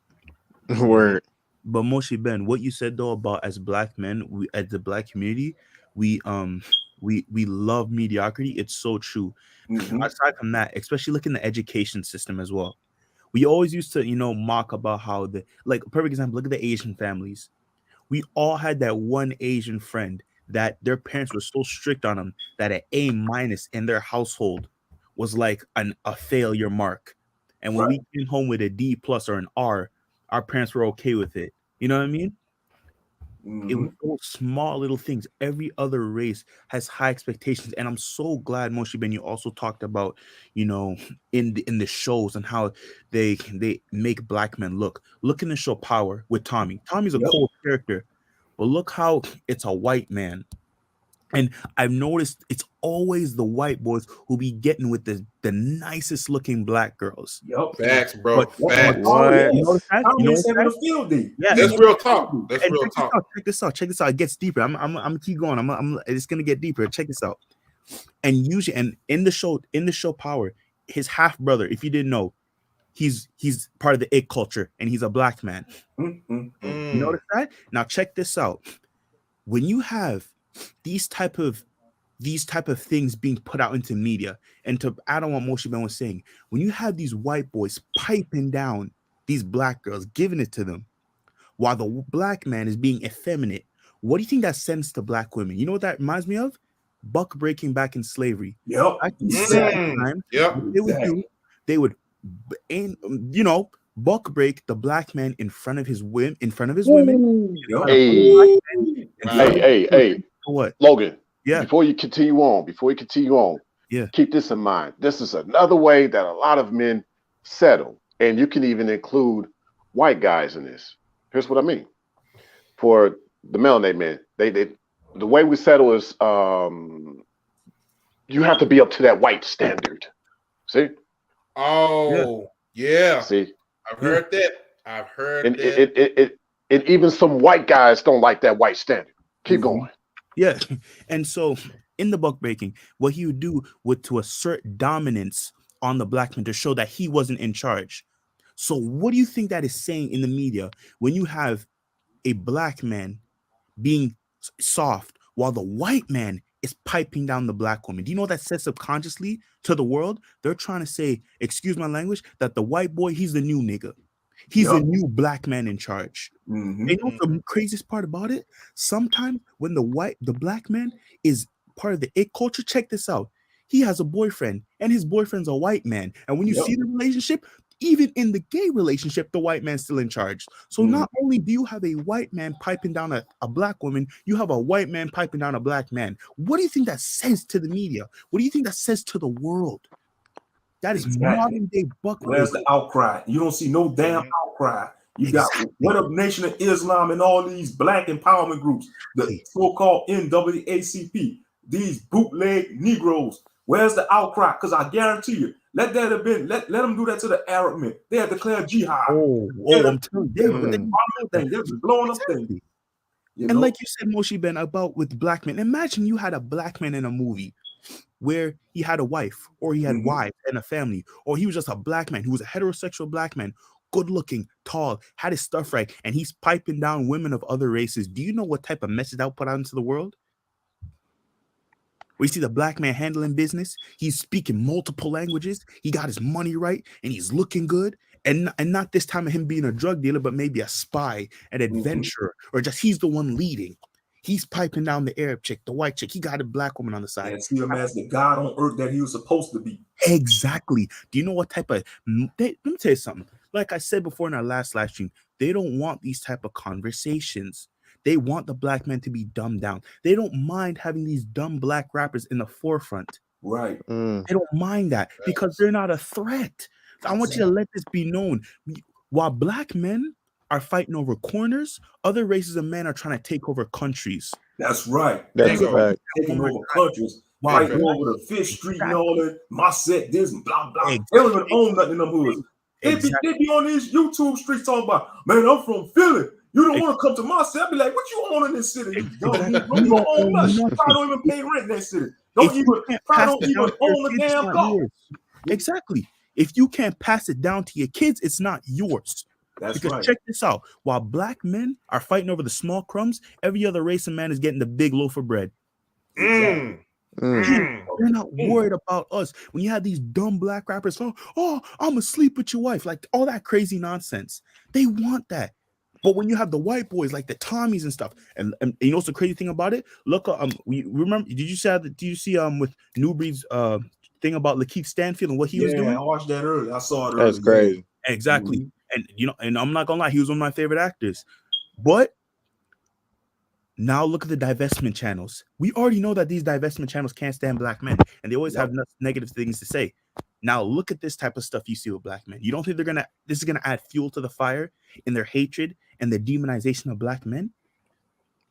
Word. But Moshe Ben, what you said though about as black men, we as the black community, we love mediocrity. It's so true. Aside from that, especially look in the education system as well. We always used to, mock about how like perfect example, look at the Asian families. We all had that one Asian friend that their parents were so strict on them that an A- in their household was like a failure mark. And when we came home with a D+ or an R, our parents were okay with it. You know what I mean? It was those small little things. Every other race has high expectations, and I'm so glad, Moshe Ben, you also talked about, in the shows and how they make black men look. Look in the show Power with Tommy. Tommy's a cool character, but look how it's a white man. And I've noticed it's always the white boys who be getting with the nicest looking black girls. Yep. Facts, bro. But Facts. What? You notice that? You notice that? A field day. Yeah, That's real talk. That's and real talk. Check this out. It gets deeper. I'm gonna keep going. It's gonna get deeper. Check this out. And usually, and in the show Power, his half brother, if you didn't know, he's part of the it culture, and he's a black man. You notice that? Now check this out. When you have these type of things being put out into media, and to add on what Moshe Ben was saying, when you have these white boys piping down these black girls, giving it to them, while the black man is being effeminate, what do you think that sends to black women? You know what that reminds me of? Buck breaking back in slavery. Yep. They would buck break the black man in front of his women. Hey. What? Logan. Yeah. Before you continue on, yeah, keep this in mind. This is another way that a lot of men settle, and you can even include white guys in this. Here's what I mean. For the melanated men, the way we settle is you have to be up to that white standard. See? Oh, yeah. See? I've heard that. And even some white guys don't like that white standard. Keep going. Yeah. And so in the buck breaking, what he would do was to assert dominance on the black man to show that he wasn't in charge. So what do you think that is saying in the media when you have a black man being soft while the white man is piping down the black woman? Do you know what that says subconsciously to the world? They're trying to say, excuse my language, that the white boy, he's the new nigga. He's the new black man in charge. And you know the craziest part about it? Sometimes when the black man is part of the it culture, check this out. He has a boyfriend, and his boyfriend's a white man. And when you see the relationship, even in the gay relationship, the white man's still in charge. So not only do you have a white man piping down a black woman, you have a white man piping down a black man. What do you think that says to the media? What do you think that says to the world? That is modern day buck. Where's the outcry? You don't see no damn outcry. You got What Up Nation of Islam and all these black empowerment groups, the so-called NAACP, these bootleg Negroes. Where's the outcry? Because I guarantee you, let them do that to the Arab men. They had declared jihad. I'm telling you, they're blowing up things. And like you said, Moshe Ben, about with black men, imagine you had a black man in a movie where he had a wife, or he had wives and a family, or he was just a black man who was a heterosexual black man, good looking, tall, had his stuff right, and he's piping down women of other races. Do you know what type of message that would put out into the world? We see the black man handling business. He's speaking multiple languages. He got his money right, and he's looking good. And not this time of him being a drug dealer, but maybe a spy, an adventurer, or just he's the one leading. He's piping down the Arab chick, the white chick. He got a black woman on the side. And see him as the God on earth that he was supposed to be. Exactly. Do you know what type of... let me tell you something. Like I said before in our last live stream, they don't want these type of conversations. They want the black man to be dumbed down. They don't mind having these dumb black rappers in the forefront. Right. They don't mind that because they're not a threat. I want you to let this be known. While black men are fighting over corners, other races of men are trying to take over countries. That's right. That's right. Taking over countries. Fighting over the Fifth Street and all that. My set this and blah, blah. They don't even own nothing in them hoods. They be on these YouTube streets talking about, man, I'm from Philly. You don't want to come to my city. I be like, what you own in this city? You don't own much. I don't even pay rent in that city. Don't even pass don't it even down to your own the kids, it's damn not car. yours. Exactly. If you can't pass it down to your kids, it's not yours. That's Because right. check this out. While black men are fighting over the small crumbs, every other race of man is getting the big loaf of bread. Exactly. They're not worried about us. When you have these dumb black rappers, oh, I'm asleep with your wife, like all that crazy nonsense. They want that. But when you have the white boys like the Tommies and stuff, and you know what's the crazy thing about it? Look, we remember. Did you see with New Breed's thing about Lakeith Stanfield and what he was doing? I watched that earlier. I saw it earlier. That's crazy. Exactly. And and I'm not gonna lie, he was one of my favorite actors. But now look at the divestment channels. We already know that these divestment channels can't stand black men, and they always have negative things to say. Now look at this type of stuff you see with black men. You don't think this is gonna add fuel to the fire in their hatred and their demonization of black men?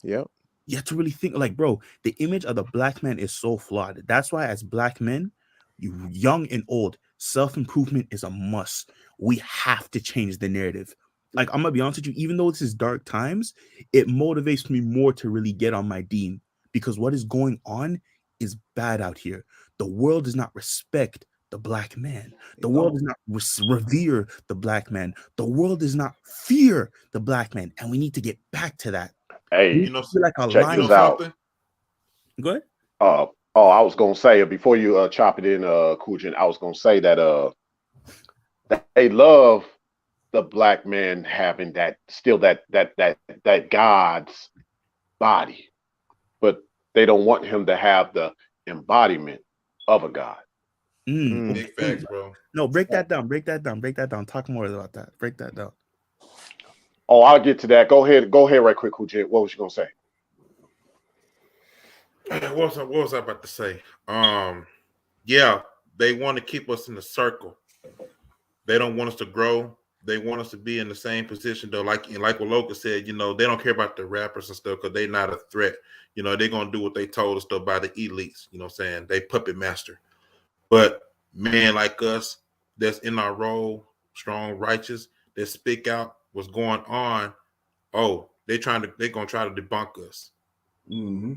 Yep. You have to really think, like, bro, the image of the black man is so flawed. That's why as black men, you young and old, self-improvement is a must. We have to change the narrative. Like, I'm gonna be honest with you, even though this is dark times, it motivates me more to really get on my dean, because what is going on is bad out here. The world does not respect the black man. The world does not revere the black man. The world does not fear the black man, and we need to get back to that. Hey, Like a check this out. Go ahead. I was gonna say before you chop it in, Kujin, I was gonna say that that they love the black man having that God's body, but they don't want him to have the embodiment of a God. Big facts, bro. No, break that down. Talk more about that. Break that down. Oh, I'll get to that. Go ahead right quick, Kujin. What was you gonna say? What was I about to say? Yeah, they want to keep us in the circle. They don't want us to grow. They want us to be in the same position, though. Like what Loka said, they don't care about the rappers and stuff because they're not a threat. They're gonna do what they told us, though, by the elites. You know what I'm saying? They puppet master. But men like us, that's in our role, strong, righteous, that speak out what's going on. Oh, they're gonna try to debunk us. Mm-hmm.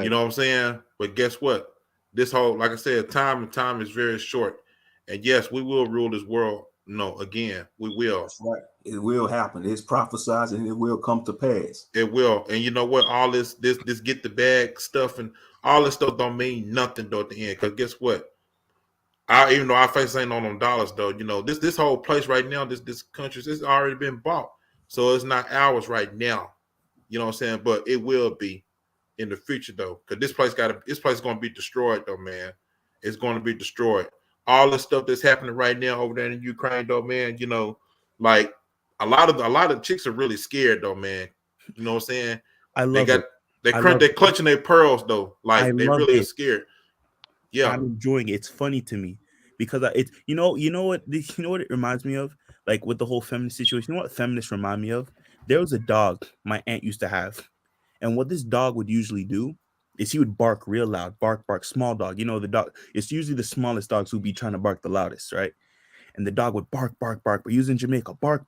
You know what I'm saying? But guess what? This whole, like I said, time is very short. And yes, we will rule this world. No, again, we will. That's right. It will happen. It's prophesied and it will come to pass. It will. And you know what? All this get the bag stuff and all this stuff don't mean nothing though at the end. Because guess what? Even though our face ain't on them dollars though, this whole place right now, this country, it's already been bought. So it's not ours right now. You know what I'm saying? But it will be in the future though, because this place is going to be destroyed though, man. It's going to be destroyed. All the stuff that's happening right now over there in Ukraine though, man. Like a lot of chicks are really scared though, man. You know what I'm saying? I love it. They're clutching their pearls though, like they really are scared. Yeah, I'm enjoying it. It's funny to me because you know what it reminds me of, like with the whole feminist situation. You know what feminists remind me of? There was a dog my aunt used to have. And what this dog would usually do is he would bark real loud, bark, small dog. The dog, it's usually the smallest dogs who be trying to bark the loudest, right? And the dog would bark, but he was in Jamaica, bark.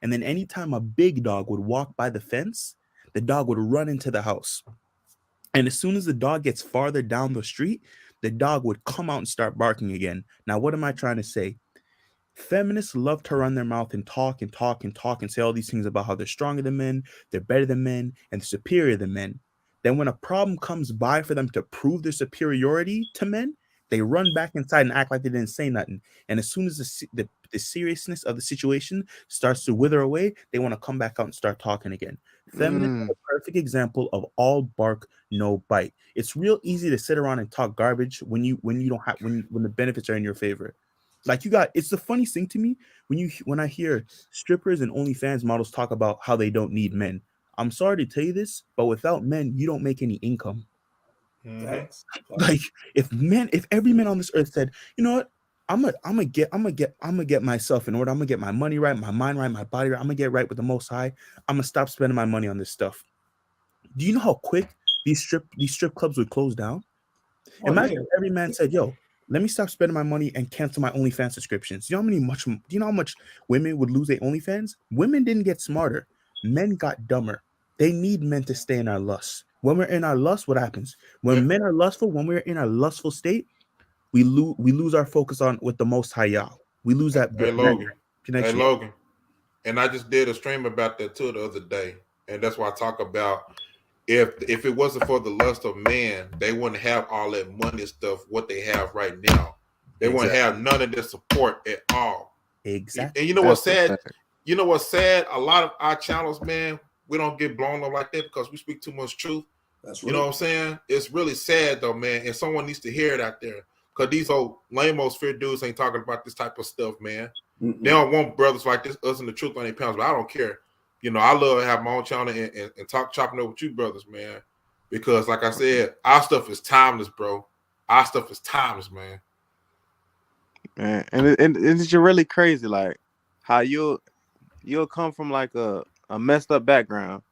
And then anytime a big dog would walk by the fence, the dog would run into the house. And as soon as the dog gets farther down the street, the dog would come out and start barking again. Now, what am I trying to say? Feminists love to run their mouth and talk and say all these things about how they're stronger than men, they're better than men, and they're superior than men. Then when a problem comes by for them to prove their superiority to men, they run back inside and act like they didn't say nothing. And as soon as the seriousness of the situation starts to wither away, they want to come back out and start talking again. Feminists are a perfect example of all bark, no bite. It's real easy to sit around and talk garbage when the benefits are in your favor. Like it's the funniest thing to me when I hear strippers and OnlyFans models talk about how they don't need men. I'm sorry to tell you this, but without men, you don't make any income. Thanks. Like if every man on this earth said, you know what, I'm gonna get myself in order. I'm gonna get my money right, my mind right, my body right. I'm gonna get right with the Most High. I'm gonna stop spending my money on this stuff. Do you know how quick these strip clubs would close down? Imagine if every man said, yo, let me stop spending my money and cancel my OnlyFans subscriptions. Do you know how much women would lose their OnlyFans? Women didn't get smarter. Men got dumber. They need men to stay in our lust. When we're in our lust, what happens? When men are lustful, when we're in our lustful state, we lose our focus on with the Most High Yah. We lose that, Hey, Logan. connection. Hey, Logan. And I just did a stream about that too the other day. And that's why I talk about if it wasn't for the lust of man, they wouldn't have all that money stuff what they have right now. They wouldn't have none of their support at all. Exactly. And you know what's sad? You know what's sad? A lot of our channels, man, we don't get blown up like that because we speak too much truth. That's right. You know what I'm saying? It's really sad though, man. And someone needs to hear it out there. Because these old lame-o sphere dudes ain't talking about this type of stuff, man. Mm-mm. They don't want brothers like this, us and the truth on their pounds, but I don't care. You know, I love to have my own channel and talk chopping up with you brothers, man. Because like I said, our stuff is timeless, bro. Our stuff is timeless, man. Man, and it's really crazy, like how you'll come from like a messed up background,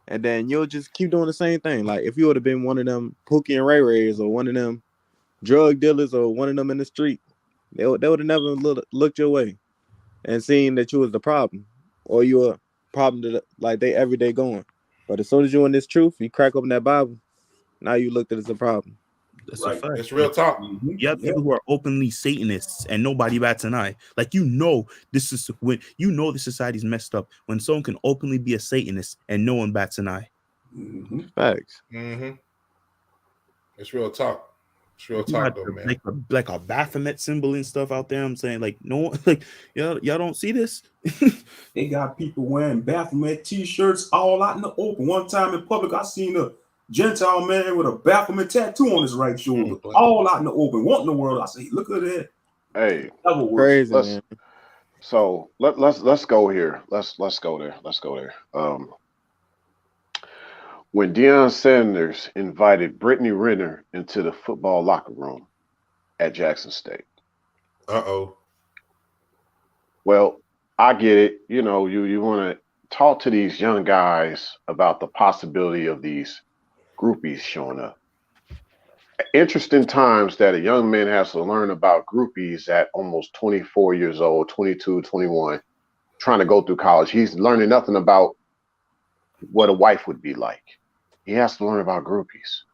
and then you'll just keep doing the same thing. Like if you would have been one of them Pookie and Ray Rays or one of them drug dealers or one of them in the street, they would have never looked your way and seen that you was the problem or you a problem that like they everyday going. But as soon as you in this truth, you crack open that Bible, now you looked at it as a problem. That's Right. a fact. It's real talk. Mm-hmm. You have people who are openly Satanists and nobody bats an eye. Like this is when the society's messed up when someone can openly be a Satanist and no one bats an eye. Mm-hmm. Facts. Mm-hmm. It's real talk. It's real You talk, got though, man. like a Baphomet symbol and stuff out there. I'm saying, like, no, like y'all don't see this. They got people wearing Baphomet t-shirts all out in the open. One time in public, I seen a Gentile man with a Baphomet tattoo on his right shoulder, all out in the open. What in the world? I say, look at that. Hey, crazy, man. So let's go here. Let's go there. Let's go there. When Deion Sanders invited Brittany Renner into the football locker room at Jackson State. Uh-oh. Well, I get it. You know, you want to talk to these young guys about the possibility of these groupies showing up. Interesting times that a young man has to learn about groupies at almost 24 years old, 22, 21, trying to go through college. He's learning nothing about what a wife would be like. He has to learn about groupies.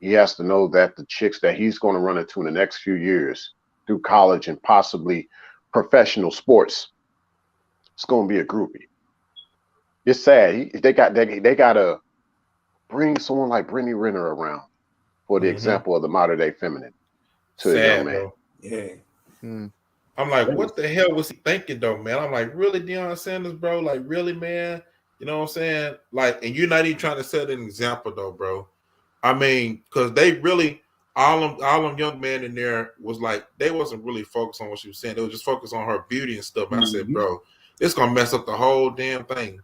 He has to know that the chicks that he's going to run into in the next few years through college and possibly professional sports, it's going to be a groupie. It's sad. They got to bring someone like Brittany Renner around for the example of the modern day feminine to a young man. Bro. Yeah. I'm like, what the hell was he thinking though, man? I'm like, really, Deion Sanders, bro? Like, really, man? You know what I'm saying? Like, and you're not even trying to set an example though, bro. I mean, because they really all them young men in there was like they wasn't really focused on what she was saying. They was just focused on her beauty and stuff. I said, bro, it's gonna mess up the whole damn thing.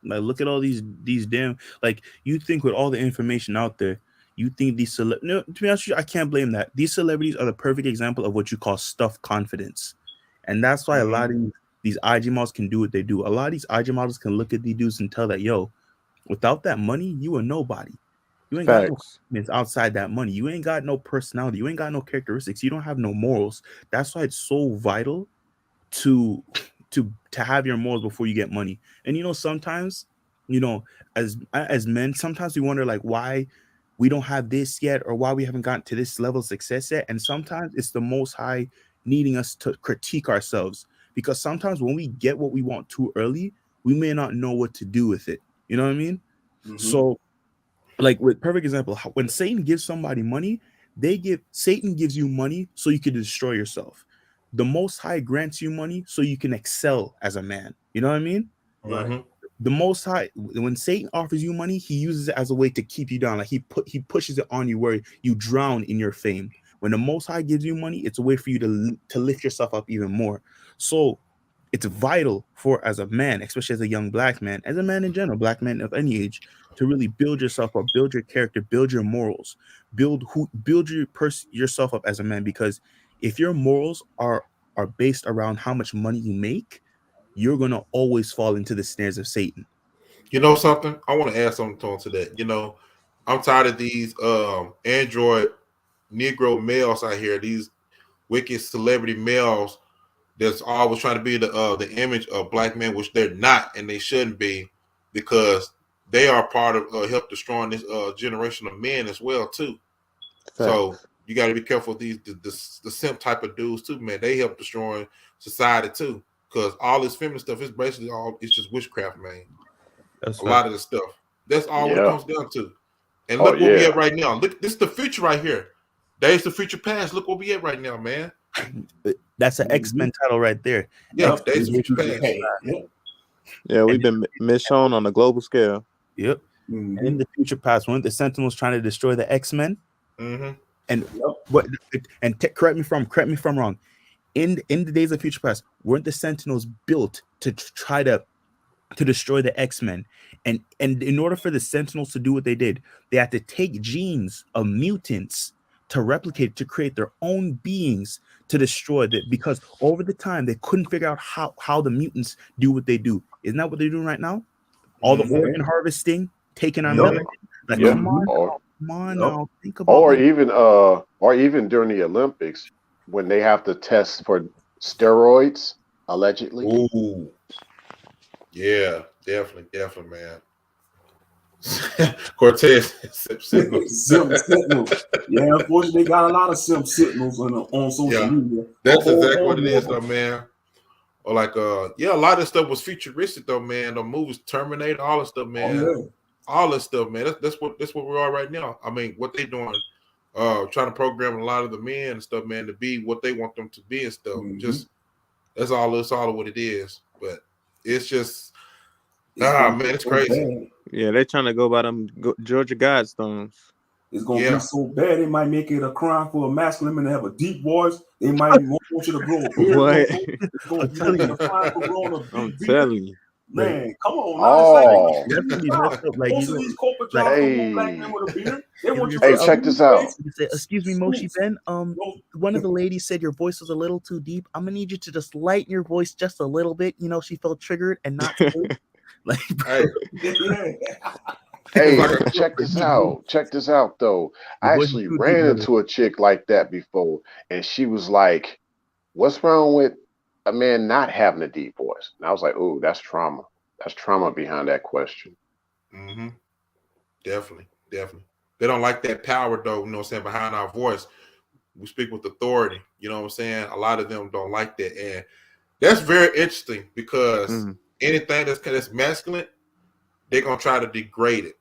Like, look at all these damn, like, you think with all the information out there, you think these no, to be honest with you, I can't blame that. These celebrities are the perfect example of what you call stuffed confidence. And that's why a lot of these IG models can do what they do. A lot of these IG models can look at these dudes and tell that, yo, without that money, you are nobody. You ain't got no confidence outside that money. You ain't got no personality. You ain't got no characteristics. You don't have no morals. That's why it's so vital to have your morals before you get money. And you know, sometimes, you know, as men, sometimes we wonder like why we don't have this yet or why we haven't gotten to this level of success yet. And sometimes it's the Most High needing us to critique ourselves, because sometimes when we get what we want too early, we may not know what to do with it. You know what I mean? So, like, with perfect example, when Satan gives somebody money, Satan gives you money so you can destroy yourself. The Most High grants you money so you can excel as a man. You know what I mean? Right. The Most High, when Satan offers you money, he uses it as a way to keep you down. Like he pushes it on you where you drown in your fame. When the Most High gives you money, it's a way for you to lift yourself up even more. So it's vital for, as a man, especially as a young black man, as a man in general, black men of any age, to really build yourself up, build your character, build your morals, build yourself up as a man. Because if your morals are based around how much money you make, you're gonna always fall into the snares of Satan. You know something? I want to add something to that. You know, I'm tired of these android Negro males out here, these wicked celebrity males that's always trying to be the image of black men, which they're not and they shouldn't be, because they are part of help destroying this generation of men as well too. Facts. So you got to be careful with the simp type of dudes too, man. They help destroying society too, because all this feminine stuff is basically it's just witchcraft, man. That's A lot of the stuff. That's all it Yeah. comes down to. And Oh, look where we yeah. at right now. Look, this is the future right here. Days to future past. Look where we at right now, man. That's an X-Men title right there. Yeah, Yep. Days to future past. Hey, yep. Yeah, we've been misshown on a global scale. Yep. Mhm. And in the future past, when the Sentinels trying to destroy the X-Men, Mm-hmm. and Yep. correct me if I'm wrong. In the days of future past, weren't the Sentinels built to try to destroy the X-Men? And in order for the Sentinels to do what they did, they had to take genes of mutants to replicate, to create their own beings to destroy that, because over the time they couldn't figure out how the mutants do what they do. Isn't that what they're doing right now? All the Mhm. organ harvesting, taking our Yep. melanin. Like, Yeah. come on, Or Come on Yep. now, think about or like, even during the Olympics when they have to test for steroids allegedly. Ooh. Yeah, definitely, man. Cortez. Sentinels. Yeah, unfortunately, they got a lot of simp Sentinels on social Yeah. media. That's Oh, exactly what it oh, is, oh. though, man. Or like, yeah, a lot of stuff was futuristic, though, man. The movies, Terminator, all this stuff, man. Oh, yeah. All this stuff, man. That's what we are right now. I mean, what they doing, trying to program a lot of the men and stuff, man, to be what they want them to be and stuff. Mhm. Just that's all what it is. But it's just It's gonna man, be it's so crazy. bad. Yeah, they're trying to go by them Georgia Guidestones. It's gonna Yeah. be so bad. They might make it a crime for a masculine man to have a deep voice. They might want you to grow a beard. What? It's gonna be a crime for growing a I'm big beard. telling you. Man, come on now. Oh, that's gonna be messed up. Like, Most you of know, these corporate like, jobs don't want black hey, men with a beard. They want you Hey, with a check smooth this out. face. you say, excuse me, Moshi Ben. No, One of the ladies said your voice was a little too deep. I'm gonna need you to just lighten your voice just a little bit. You know, she felt triggered and not safe. Like, bro, Hey, yeah. Hey, like a- check this out. Check this out though. your I voice is actually too deep, ran brother. into a chick like that before, and she was like, "What's wrong with a man not having a deep voice?" And I was like, "Oh, that's trauma. That's trauma behind that question." Mm-hmm. Definitely. They don't like that power, though. You know what I'm saying? Behind our voice, we speak with authority. You know what I'm saying? A lot of them don't like that, and that's very interesting because Mhm. anything that's masculine, they're gonna try to degrade it.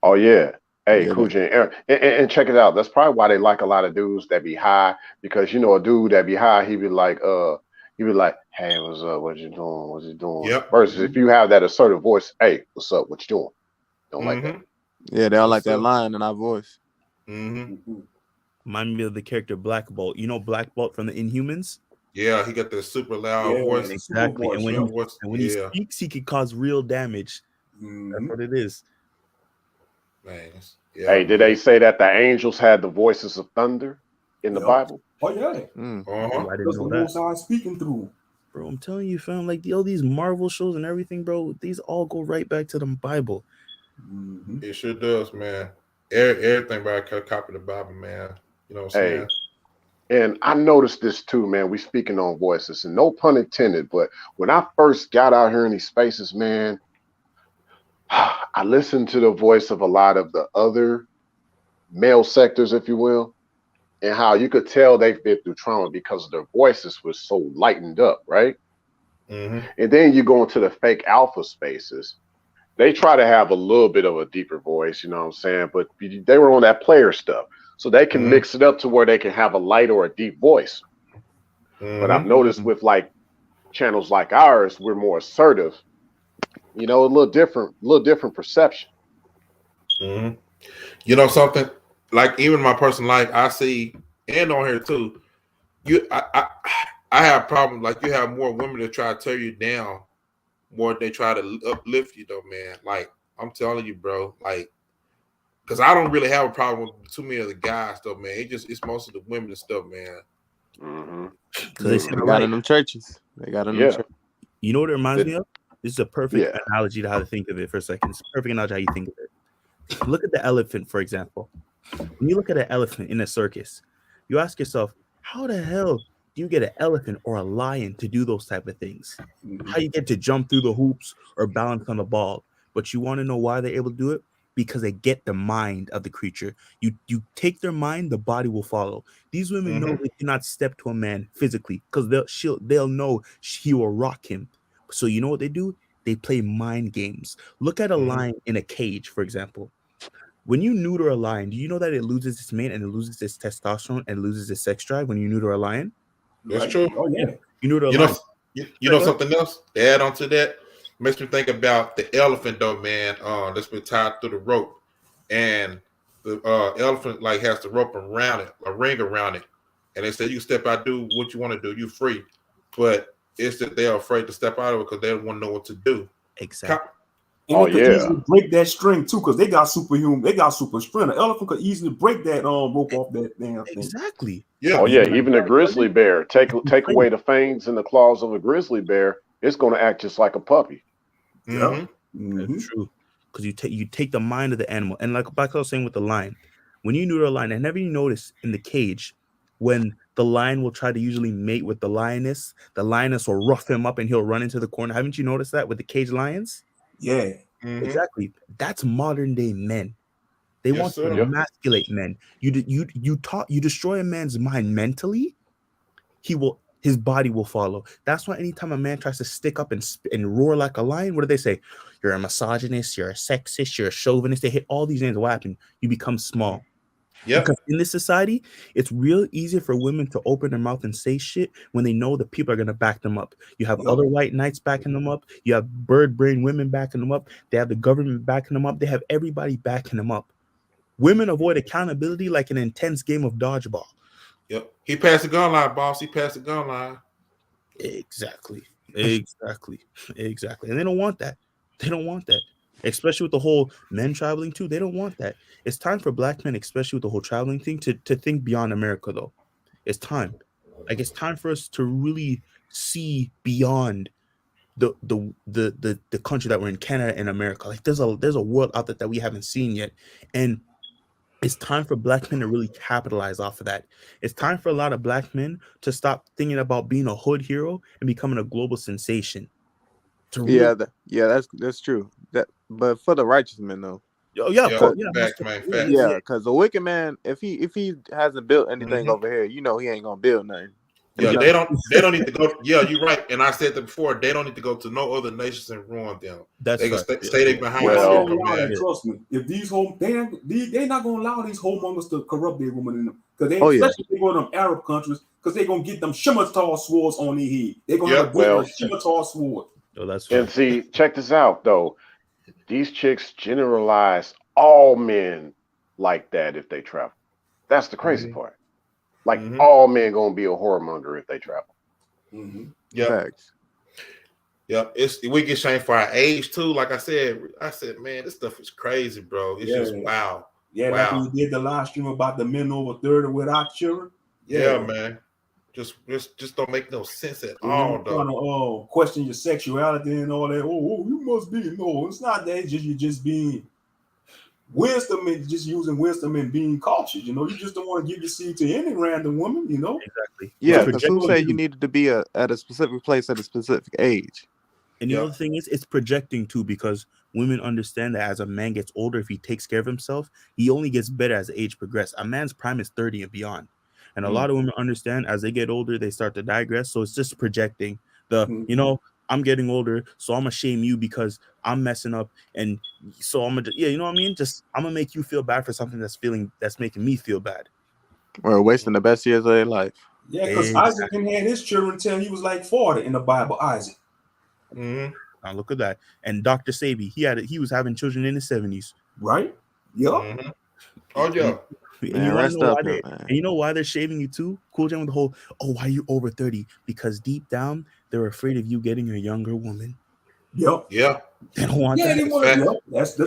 Oh yeah. Hey, Yeah, Cool J, and check it out. That's probably why they like a lot of dudes that be high, because a dude that be high, he be like, "Hey, what's up? What you doing? What you doing?" Yep. Versus if you have that assertive voice, "Hey, what's up? What you doing?" Don't like that. yeah, they don't like Yes, that sir. line in our voice. Mm-hmm. Remind me of the character Black Bolt. You know Black Bolt from the Inhumans? Yeah, he got that super loud Yeah, voice. Exactly. voice, And when yeah. he Yeah, speaks, he can cause real damage. That's Mhm. what it is. man. Yeah, Hey, did man. they say that the angels had the voices of thunder in the Yep. Bible? Oh yeah, Mm. Oh, Uh-huh. I didn't that's the know that. Most High speaking through. Bro, I'm telling you, fam, like all these Marvel shows and everything, bro, these all go right back to the Bible. Mhm. It sure does, man. Everything by copy the Bible, man. You know what I'm Hey, saying? and I noticed this too, man. We speaking on voices, and no pun intended, but when I first got out here in these spaces, man, I listened to the voice of a lot of the other male sectors, if you will, and how you could tell they've been through trauma because their voices were so lightened up, right? Mm-hmm. And then you go into the fake alpha spaces. They try to have a little bit of a deeper voice, you know what I'm saying? But they were on that player stuff. So they can Mhm. mix it up to where they can have a light or a deep voice. But I've Mm-hmm. noticed with like channels like ours, we're more assertive, a little different perception. Mm-hmm. You know something? Like even in my personal life, I see, and on here too. I have problems. Like you have more women that try to tear you down more than they try to uplift you, though, man. Like I'm telling you, bro. Like, because I don't really have a problem with too many of the guys, though, man. It's most of the women and stuff, man. Mm-hmm. Because they said They it got right. in them churches. They got in them Yeah, churches. You know what it reminds me of? This is a perfect yeah. analogy to how to think of it for a second. It's a perfect analogy how you think of it. Look at the elephant, for example. When you look at an elephant in a circus, you ask yourself, how the hell do you get an elephant or a lion to do those type of things? Mhm. How you get to jump through the hoops or balance on the ball? But you want to know why they're able to do it? Because they get the mind of the creature. You take their mind, the body will follow. These women know they cannot step to a man physically because they'll know he will rock him. So you know what they do? They play mind games. Look at a lion in a cage, for example. When you neuter a lion, do you know that it loses its mate and it loses its testosterone and loses its sex drive when you neuter a lion? That's true. Oh yeah. You neuter a You lion. know, you know something else to add on to that? Makes me think about the elephant though, man. That's been tied through the rope, and the elephant like has the rope around it, a ring around it, and they say you step out, do what you want to do, you free. But it's that they're afraid to step out of it because they don't want to know what to do. Exactly. And they could easily break that string too, because they got superhuman, they got super strength. An elephant could easily break that rope off that damn thing. Exactly. Yeah. Oh yeah, even a grizzly bear. Take away the fangs and the claws of a grizzly bear, it's going to act just like a puppy. Yeah. That's true. Because you take the mind of the animal, and like I was saying with the lion, when you neuter a lion, and never you notice in the cage when the lion will try to usually mate with the lioness will rough him up and he'll run into the corner. Haven't you noticed that with the cage lions? Yeah. Exactly. That's modern day men. They want to emasculate men. You destroy a man's mind mentally, his body will follow. That's why anytime a man tries to stick up and roar like a lion, what do they say? You're a misogynist, you're a sexist, you're a chauvinist. They hit all these names. What happened? You become small. Yeah. Because in this society, it's real easy for women to open their mouth and say shit when they know the people are going to back them up. You have other white knights backing them up. You have bird brain women backing them up. They have the government backing them up. They have everybody backing them up. Women avoid accountability like an intense game of dodgeball. Yep. He passed the gun line, boss. He passed the gun line. Exactly. And they don't want that. They don't want that. Especially with the whole men traveling too. They don't want that. It's time for black men, especially with the whole traveling thing, to think beyond America, though. It's time. Like, it's time for us to really see beyond the country that we're in, Canada and America. Like, there's a world out there that we haven't seen yet. And it's time for black men to really capitalize off of that. It's time for a lot of black men to stop thinking about being a hood hero and becoming a global sensation. That's true. But for the righteous men though. Because the wicked man, if he hasn't built anything over here, he ain't gonna build nothing. Yeah, they don't need to go. Yeah, you're right. And I said that before. They don't need to go to no other nations and ruin them. They can stay there behind. Trust me. If these they're not gonna allow these homongers to corrupt their women in them, because especially if they go to them Arab countries, because they're gonna get them scimitar swords on their head. They're gonna have a scimitar sword. Oh, that's right. And see, check this out though. These chicks generalize all men like that if they travel. That's the crazy part. Like all men gonna be a whoremonger if they travel. Yeah. Yep. We get shamed for our age too. Like I said, man, this stuff is crazy, bro. It's just wow. Yeah, like when we did the live stream about the men over 30 without children. Yeah, man. Just don't make no sense at all, though. Trying to question your sexuality and all that. Oh, you must be. No, it's not that. You're just being wisdom and just using wisdom and being cautious. You just don't want to give your seed to any random woman. Exactly. Yeah, because who said you needed to be at a specific place at a specific age? And the other thing is, it's projecting too, because women understand that as a man gets older, if he takes care of himself, he only gets better as age progresses. A man's prime is 30 and beyond. And a lot of women understand as they get older, they start to digress. So it's just projecting I'm getting older, so I'm gonna shame you because I'm messing up. And so I'm gonna, you know what I mean? Just, I'm gonna make you feel bad for something that's making me feel bad. Or wasting the best years of their life. Yeah, because Isaac had his children until he was like 40 in the Bible, Isaac. Now look at that. And Dr. Sabi, he was having children in his 70s. Right? Yeah. Oh yeah. And you know why they're shaving you too? Cool Jam with the whole, why are you over 30? Because deep down, they're afraid of you getting a younger woman. Yep. Yeah. They don't want that. They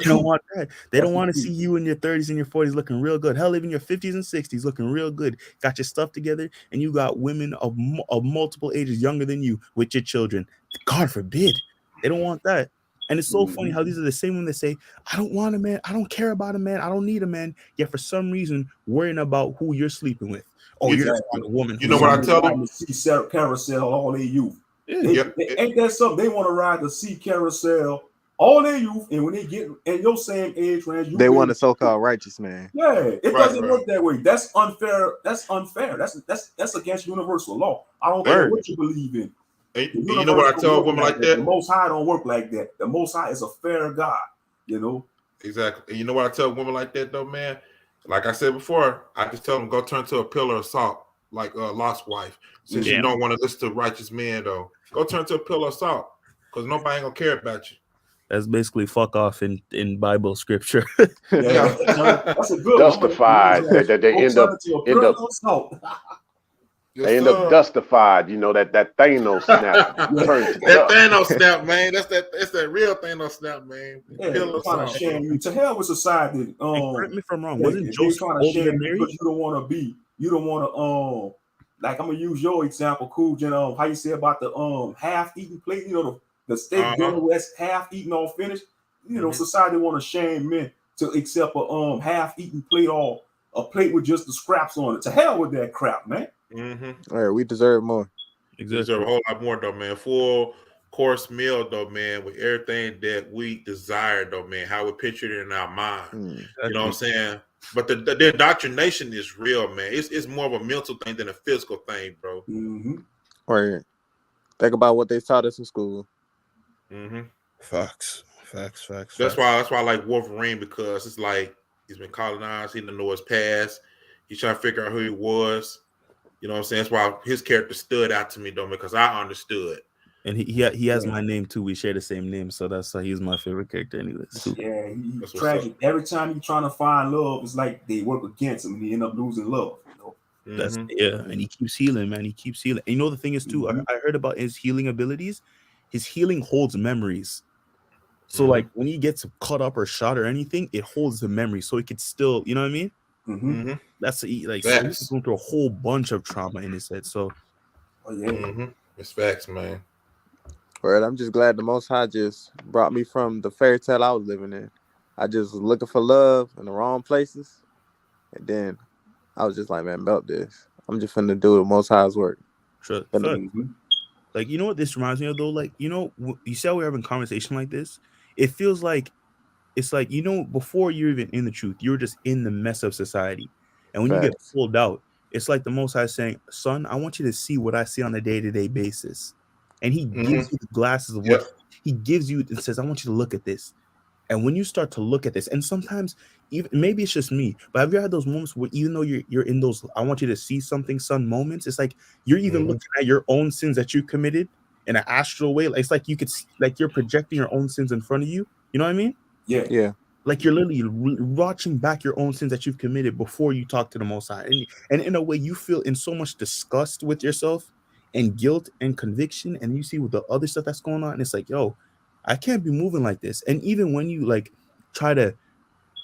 don't want that. They don't want to see you in your 30s and your 40s looking real good. Hell, even your 50s and 60s looking real good. Got your stuff together, and you got women of multiple ages younger than you with your children. God forbid. They don't want that. And it's so funny how these are the same women that say, I don't want a man. I don't care about a man. I don't need a man. Yet for some reason, worrying about who you're sleeping with. Oh, you're just a woman. You know what I tell them? To see carousel all their youth. Ain't that something? They want to ride the sea carousel all their youth, and when they get in your same age range, They want a so-called righteous man. Yeah, it Right, doesn't right. work that way. That's unfair. That's unfair. That's against universal law. I don't care Word. what you believe in. And The you know what I universe tell don't work women like The that? Most High don't work like that. The Most High is a fair God. You know. Exactly. And you know what I tell women like that though, man? Like I said before, I just tell them go turn to a pillar of salt, like a lost wife. Since Yeah. you don't want to listen to righteous men though, go turn to a pillar of salt, because nobody ain't gonna care about you. That's basically fuck off in Bible scripture. Yeah, that's a good one. Justified. They end up salt. Yes, they end up sir. justified. You know that Thanos snap turned to That dust. Thanos snap, man. That's that real Thanos snap, man. Yeah, Pillar they're of trying to salt. shame you. To hell with society. And correct me if I'm wrong. Yeah, Wasn't they Joseph trying to older shame than you Mary? because you don't want to like I'm gonna use your example, Cool Jen, how you say about the half-eaten plate, you know, the steak dinner that's half-eaten all finished. You know, society want to shame men to accept a half-eaten plate or a plate with just the scraps on it. To hell with that crap, man. All right, we deserve more. You deserve a whole lot more though, man. Full course meal though, man, with everything that we desire though, man. How we pictured it in our mind. You know what I'm saying? But the indoctrination is real, man. It's more of a mental thing than a physical thing, bro. Right. Think about what they taught us in school. Facts. That's why I like Wolverine, because it's like he's been colonized. He didn't know his past. He's trying to figure out who he was. You know what I'm saying? That's why his character stood out to me, though, because I understood. And he has my name too. We share the same name, so that's why he's my favorite character, anyways. Too. Yeah, he's tragic. Every time he's trying to find love, it's like they work against him, and he end up losing love. You know? That's and he keeps healing, man. He keeps healing. And you know the thing is too, I heard about his healing abilities. His healing holds memories. So like when he gets caught up or shot or anything, it holds the memory, so he could still, you know what I mean? That's like so he's going through a whole bunch of trauma in his head. So, it's facts, man. Right, I'm just glad the Most High just brought me from the fairy tale I was living in. I just was looking for love in the wrong places, and then I was just like, man, melt this. I'm just finna do the Most High's work. Sure. Like, you know what this reminds me of though? Like, you know, you see how we're having a conversation like this? It feels like it's like, you know, before you're even in the truth, you're just in the mess of society. And when you get pulled out, it's like the Most High saying, son, I want you to see what I see on a day-to-day basis. And he gives you the glasses of what he gives you and says, I want you to look at this. And when you start to look at this, and sometimes even maybe it's just me, but have you had those moments where even though you're in those I want you to see something, son moments, it's like you're even looking at your own sins that you committed in an astral way. Like, it's like you could see, like you're projecting your own sins in front of you. You know what I mean? Yeah. Like you're literally watching back your own sins that you've committed before you talk to the Most High. And in a way, you feel in so much disgust with yourself and guilt and conviction, and you see with the other stuff that's going on, and it's like, yo, I can't be moving like this. And even when you like try to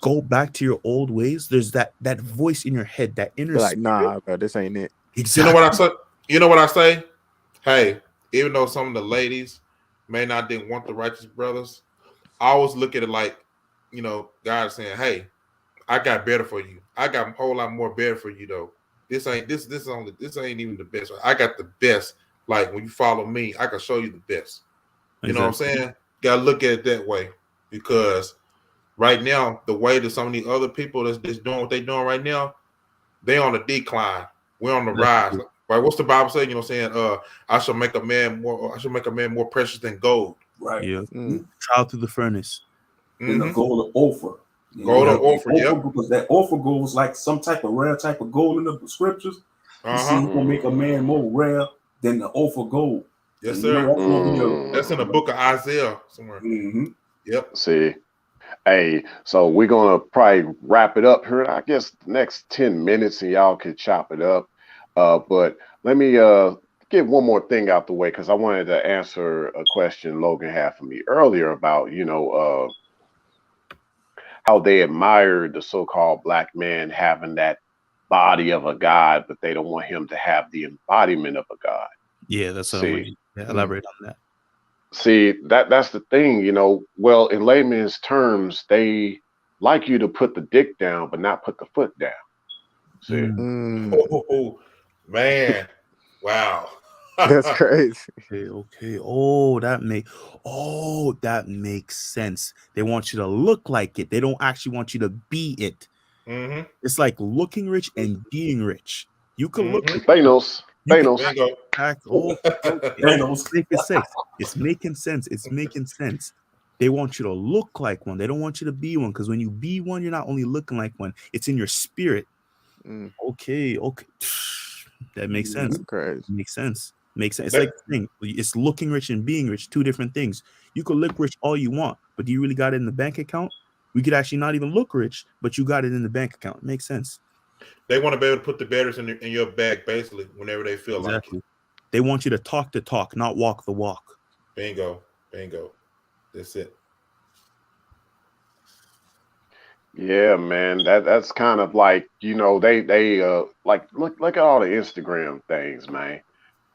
go back to your old ways, there's that voice in your head, that inner like, nah, bro, this ain't it. Exactly. You know what I say? Hey, even though some of the ladies may not didn't want the righteous brothers, I always look at it like, you know, God is saying, hey, I got better for you. I got a whole lot more better for you though. This ain't even the best. I got the best. Like when you follow me, I can show you the best. You know what I'm saying? Gotta look at it that way, because right now, the way that some of these other people that's doing what they're doing right now, they on a decline. We're on the rise. Right? What's the Bible saying? You know what I'm saying? I shall make a man more precious than gold. Right. Yeah. Trial through the furnace. In the gold of Ophir. Gold of Ophir, because that Ophir gold was like some type of rare type of gold in the scriptures. You see, he's gonna make a man more rare than the Ophir gold. Yes, sir. That's in the book of Isaiah somewhere. Yep. See, hey, so we're gonna probably wrap it up here. I guess the next 10 minutes, and y'all can chop it up. But let me get one more thing out the way, because I wanted to answer a question Logan had for me earlier about, you know, how they admired the so-called black man having that body of a god, but they don't want him to have the embodiment of a god. Yeah, that's what I want to elaborate on that. See, that's the thing, you know. Well, in layman's terms, they like you to put the dick down, but not put the foot down. See, Oh man, wow. That's crazy. Okay. Oh, that makes sense. They want you to look like it. They don't actually want you to be it. Mm-hmm. It's like looking rich and being rich. You can look Mhm. rich. Thanos. You can Thanos. Bingo. act. Oh, okay. Thanos. It's making sense. It's making sense. They want you to look like one. They don't want you to be one, because when you be one, you're not only looking like one. It's in your spirit. Mm, Okay. That makes sense. that's crazy. Makes sense. Makes sense. It's That- like the thing. It's looking rich and being rich, two different things. You could look rich all you want, but do you really got it in the bank account? We could actually not even look rich, but you got it in the bank account. It makes sense. They want to be able to put the batteries in your bag, basically, whenever they feel like Exactly. They want you to talk, not walk the walk. it. Bingo. That's it. Yeah, man. That's kind of like, they like look at all the Instagram things, man.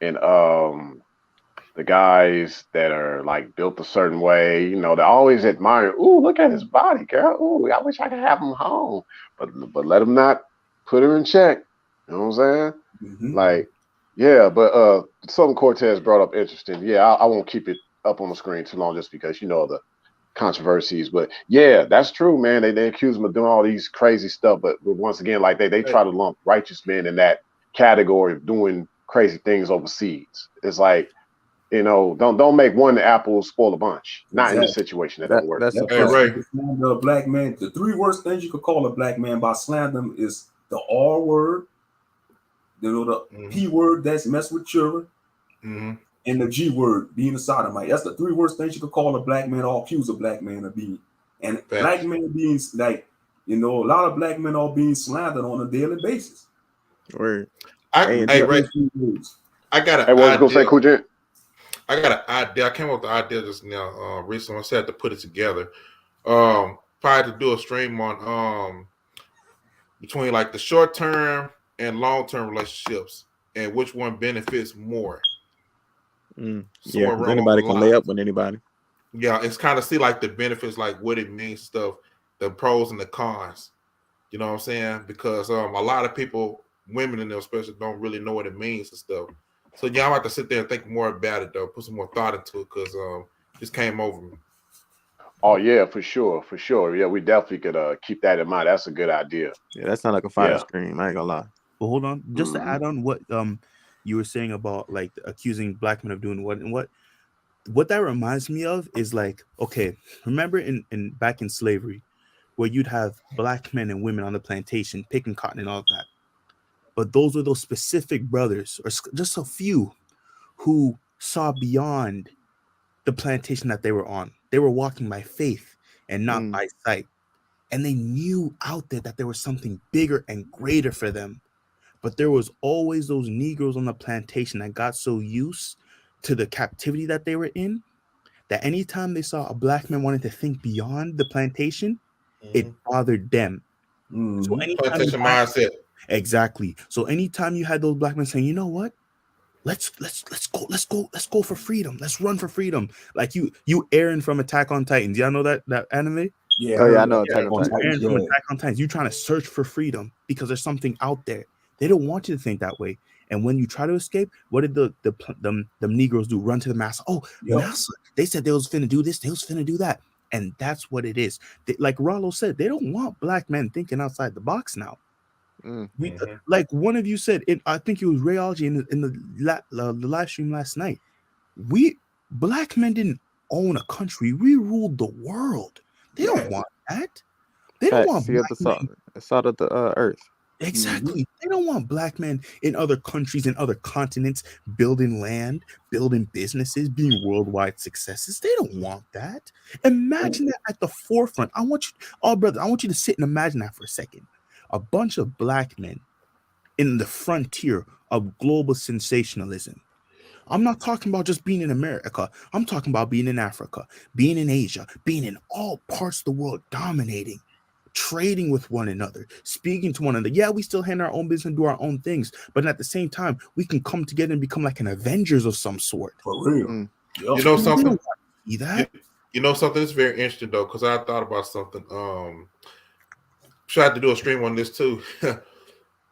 And the guys that are like built a certain way, they're always admiring, ooh, look at his body, girl. Ooh, I wish I could have him home. But let him not put her in check. You know what I'm saying? Mhm. Like, yeah, but something Cortez brought up interesting. Yeah, I won't keep it up on the screen too long just because the controversies. But yeah, that's true, man. They accuse him of doing all these crazy stuff, but once again, like they Hey, try to lump righteous men in that category of doing crazy things overseas. It's like, don't make one apple spoil a bunch. Not in this Exactly. situation. That don't work. That's a That's Hey, fact. why Ray. you slander a black man. The three worst things you could call a black man by slandering is the R word, the Mhm. P word that's mess with children, Mm-hmm. and the G word being a sodomite. That's the three worst things you could call a black man or accuse a black man of being. And black men being like, a lot of black men are being slandered on a daily basis. Word. Hey, Hey, Ray, I got Hey, an what was you gonna say, idea. Cool Gent? I got an idea. I came up with the idea just now recently. I said I had to put it together. Probably to do a stream on between like the short term and long term relationships and which one benefits more. yeah, Somewhere 'cause along the anybody can lay line. up with anybody. Yeah, it's kind of see like the benefits, like what it means, stuff, the pros and the cons. You know what I'm saying? Because a lot of people, women in there especially, don't really know what it means and stuff. So yeah, I'm about to sit there and think more about it though, put some more thought into it because this came over me. Oh yeah, for sure, for sure. Yeah, we definitely could keep that in mind. That's a good idea. Yeah, that sounds like a fire Yeah. stream. I ain't gonna lie. But hold on, just to Mhm. add on what you were saying about like accusing black men of doing what and what that reminds me of is like, okay, remember in back in slavery where you'd have black men and women on the plantation picking cotton and all that. But those were those specific brothers, or just a few, who saw beyond the plantation that they were on. They were walking by faith and not by sight. And they knew out there that there was something bigger and greater for them. But there was always those Negroes on the plantation that got so used to the captivity that they were in that anytime they saw a black man wanting to think beyond the plantation, it bothered them. So anytime you Plantation had, mindset. exactly. So anytime you had those black men saying, you know what? Let's go for freedom. Let's run for freedom. Like you Aaron from Attack on Titans. Y'all know that anime? Yeah, Oh yeah, I heard know that. Attack on Titan. Aaron from Yeah. Attack on Titans. You trying to search for freedom because there's something out there. They don't want you to think that way. And when you try to escape, what did the Negroes do? Run to the massa. Oh, Yep. massa. They said they was finna do this. They was finna do that. And that's what it is. Like Rollo said, they don't want black men thinking outside the box now. We like one of you said it. I think it was Rayology in the live stream last night. We black men didn't own a country. We ruled the world. They don't want that. They don't want Sea of black the men. salt of the earth. Exactly. They don't want black men in other countries and other continents building land, building businesses, being worldwide successes. They don't want that. Imagine that at the forefront. I want you, brother, I want you to sit and imagine that for a second. A bunch of black men in the frontier of global sensationalism. I'm not talking about just being in America. I'm talking about being in Africa, being in Asia, being in all parts of the world, dominating, trading with one another, speaking to one another. Yeah, we still handle our own business and do our own things, but at the same time, we can come together and become like an Avengers of some sort. For real. You know something? See that? You know something that's very interesting though, because I thought about something. Tried to do a stream on this too.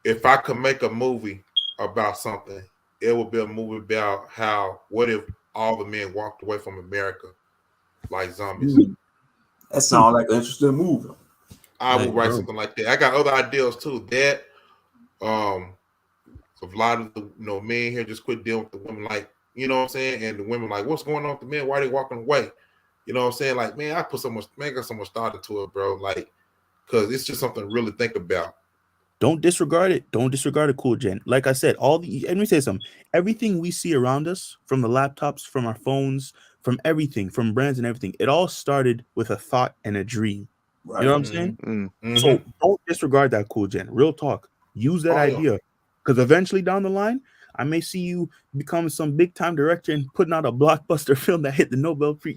If I could make a movie about something it would be a movie about what if all the men walked away from America like zombies. That sounds like an interesting movie. I would write something like that. I got other ideas too. That a lot of the men here just quit dealing with the women, like, you know what I'm saying, and the women like, what's going on with the men? Why are they walking away? You know what I'm saying? Like, man, I got so much thought into it, bro. Like, because it's just something to really think about. Don't disregard it. Don't disregard it, Cool Gen. Like I said, let me say something. Everything we see around us, from the laptops, from our phones, from everything, from brands and everything, it all started with a thought and a dream. Right. You know what I'm saying? Mm-hmm. So don't disregard that, Cool Gen. Real talk. Use that idea. Because eventually down the line, I may see you become some big time director and putting out a blockbuster film that hit the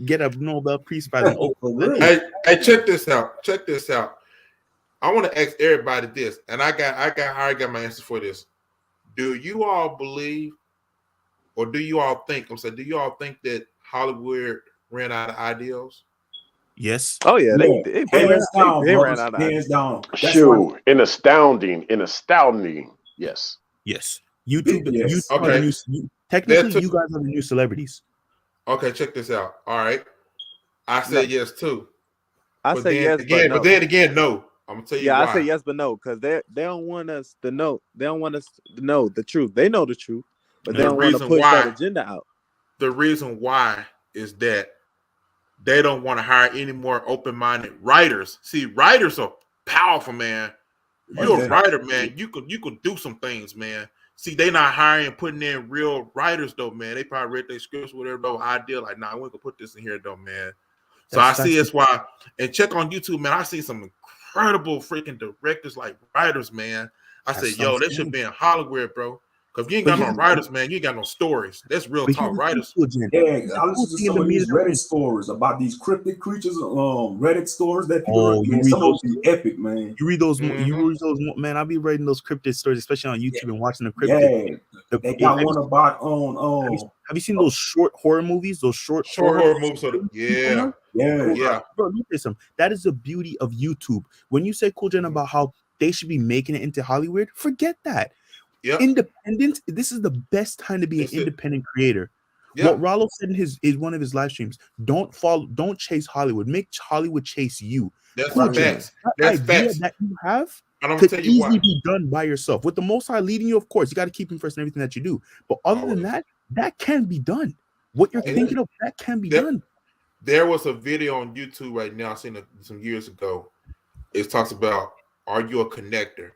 get a Nobel Peace Prize. Hey, check this out. Check this out. I want to ask everybody this, and I already got my answer for this. Do you all believe, or do you all think? Do you all think that Hollywood ran out of ideals? Yes. Oh yeah, they ran out of ideas. Shoot, in astounding. Yes. Yes. YouTube. Yes. Okay. Technically, you guys are the new celebrities. Okay, check this out. All right. I said yes too. I say yes, again, but then again, no. I'm gonna tell you why. I say yes, but no, because they don't want us to know. They don't want us to know the truth. They know the truth, but they don't want to push that agenda out. The reason why is that they don't want to hire any more open-minded writers. See, writers are powerful, man. You're a writer, man. You could do some things, man. See, they not hiring, putting in real writers though, man. They probably read their scripts, whatever, though. Idea, like, nah, we can put this in here though, man. So I see that's why. And check on YouTube, man. I see some incredible freaking directors, like writers, man. I said, yo, they should be in Hollywood, bro. Because if you ain't got no writers, man, you ain't got no stories. That's real talk, writers. Yeah, I listen to some of these Reddit stories about these cryptic creatures, Reddit stories that people some of them be epic, man. You read those, man. I'll be reading those cryptid stories, especially on YouTube and watching the cryptid. Yeah, they got one about have you seen those short horror movies? Those short horror movies. Yeah. Bro, let me say something. That is the beauty of YouTube. When you say, Cool Gen, about how they should be making it into Hollywood, forget that. Yep. Independent. This is the best time to be an independent creator. Yep. What Rollo said in is one of his live streams. Don't chase Hollywood. Make Hollywood chase you. That's facts. That's facts. That you have could easily be done by yourself. With the Most High leading you, of course, you got to keep him first in everything that you do. But other than that, that can be done. What you're thinking of, that can be done. There was a video on YouTube right now I seen it some years ago. It talks about, are you a connector?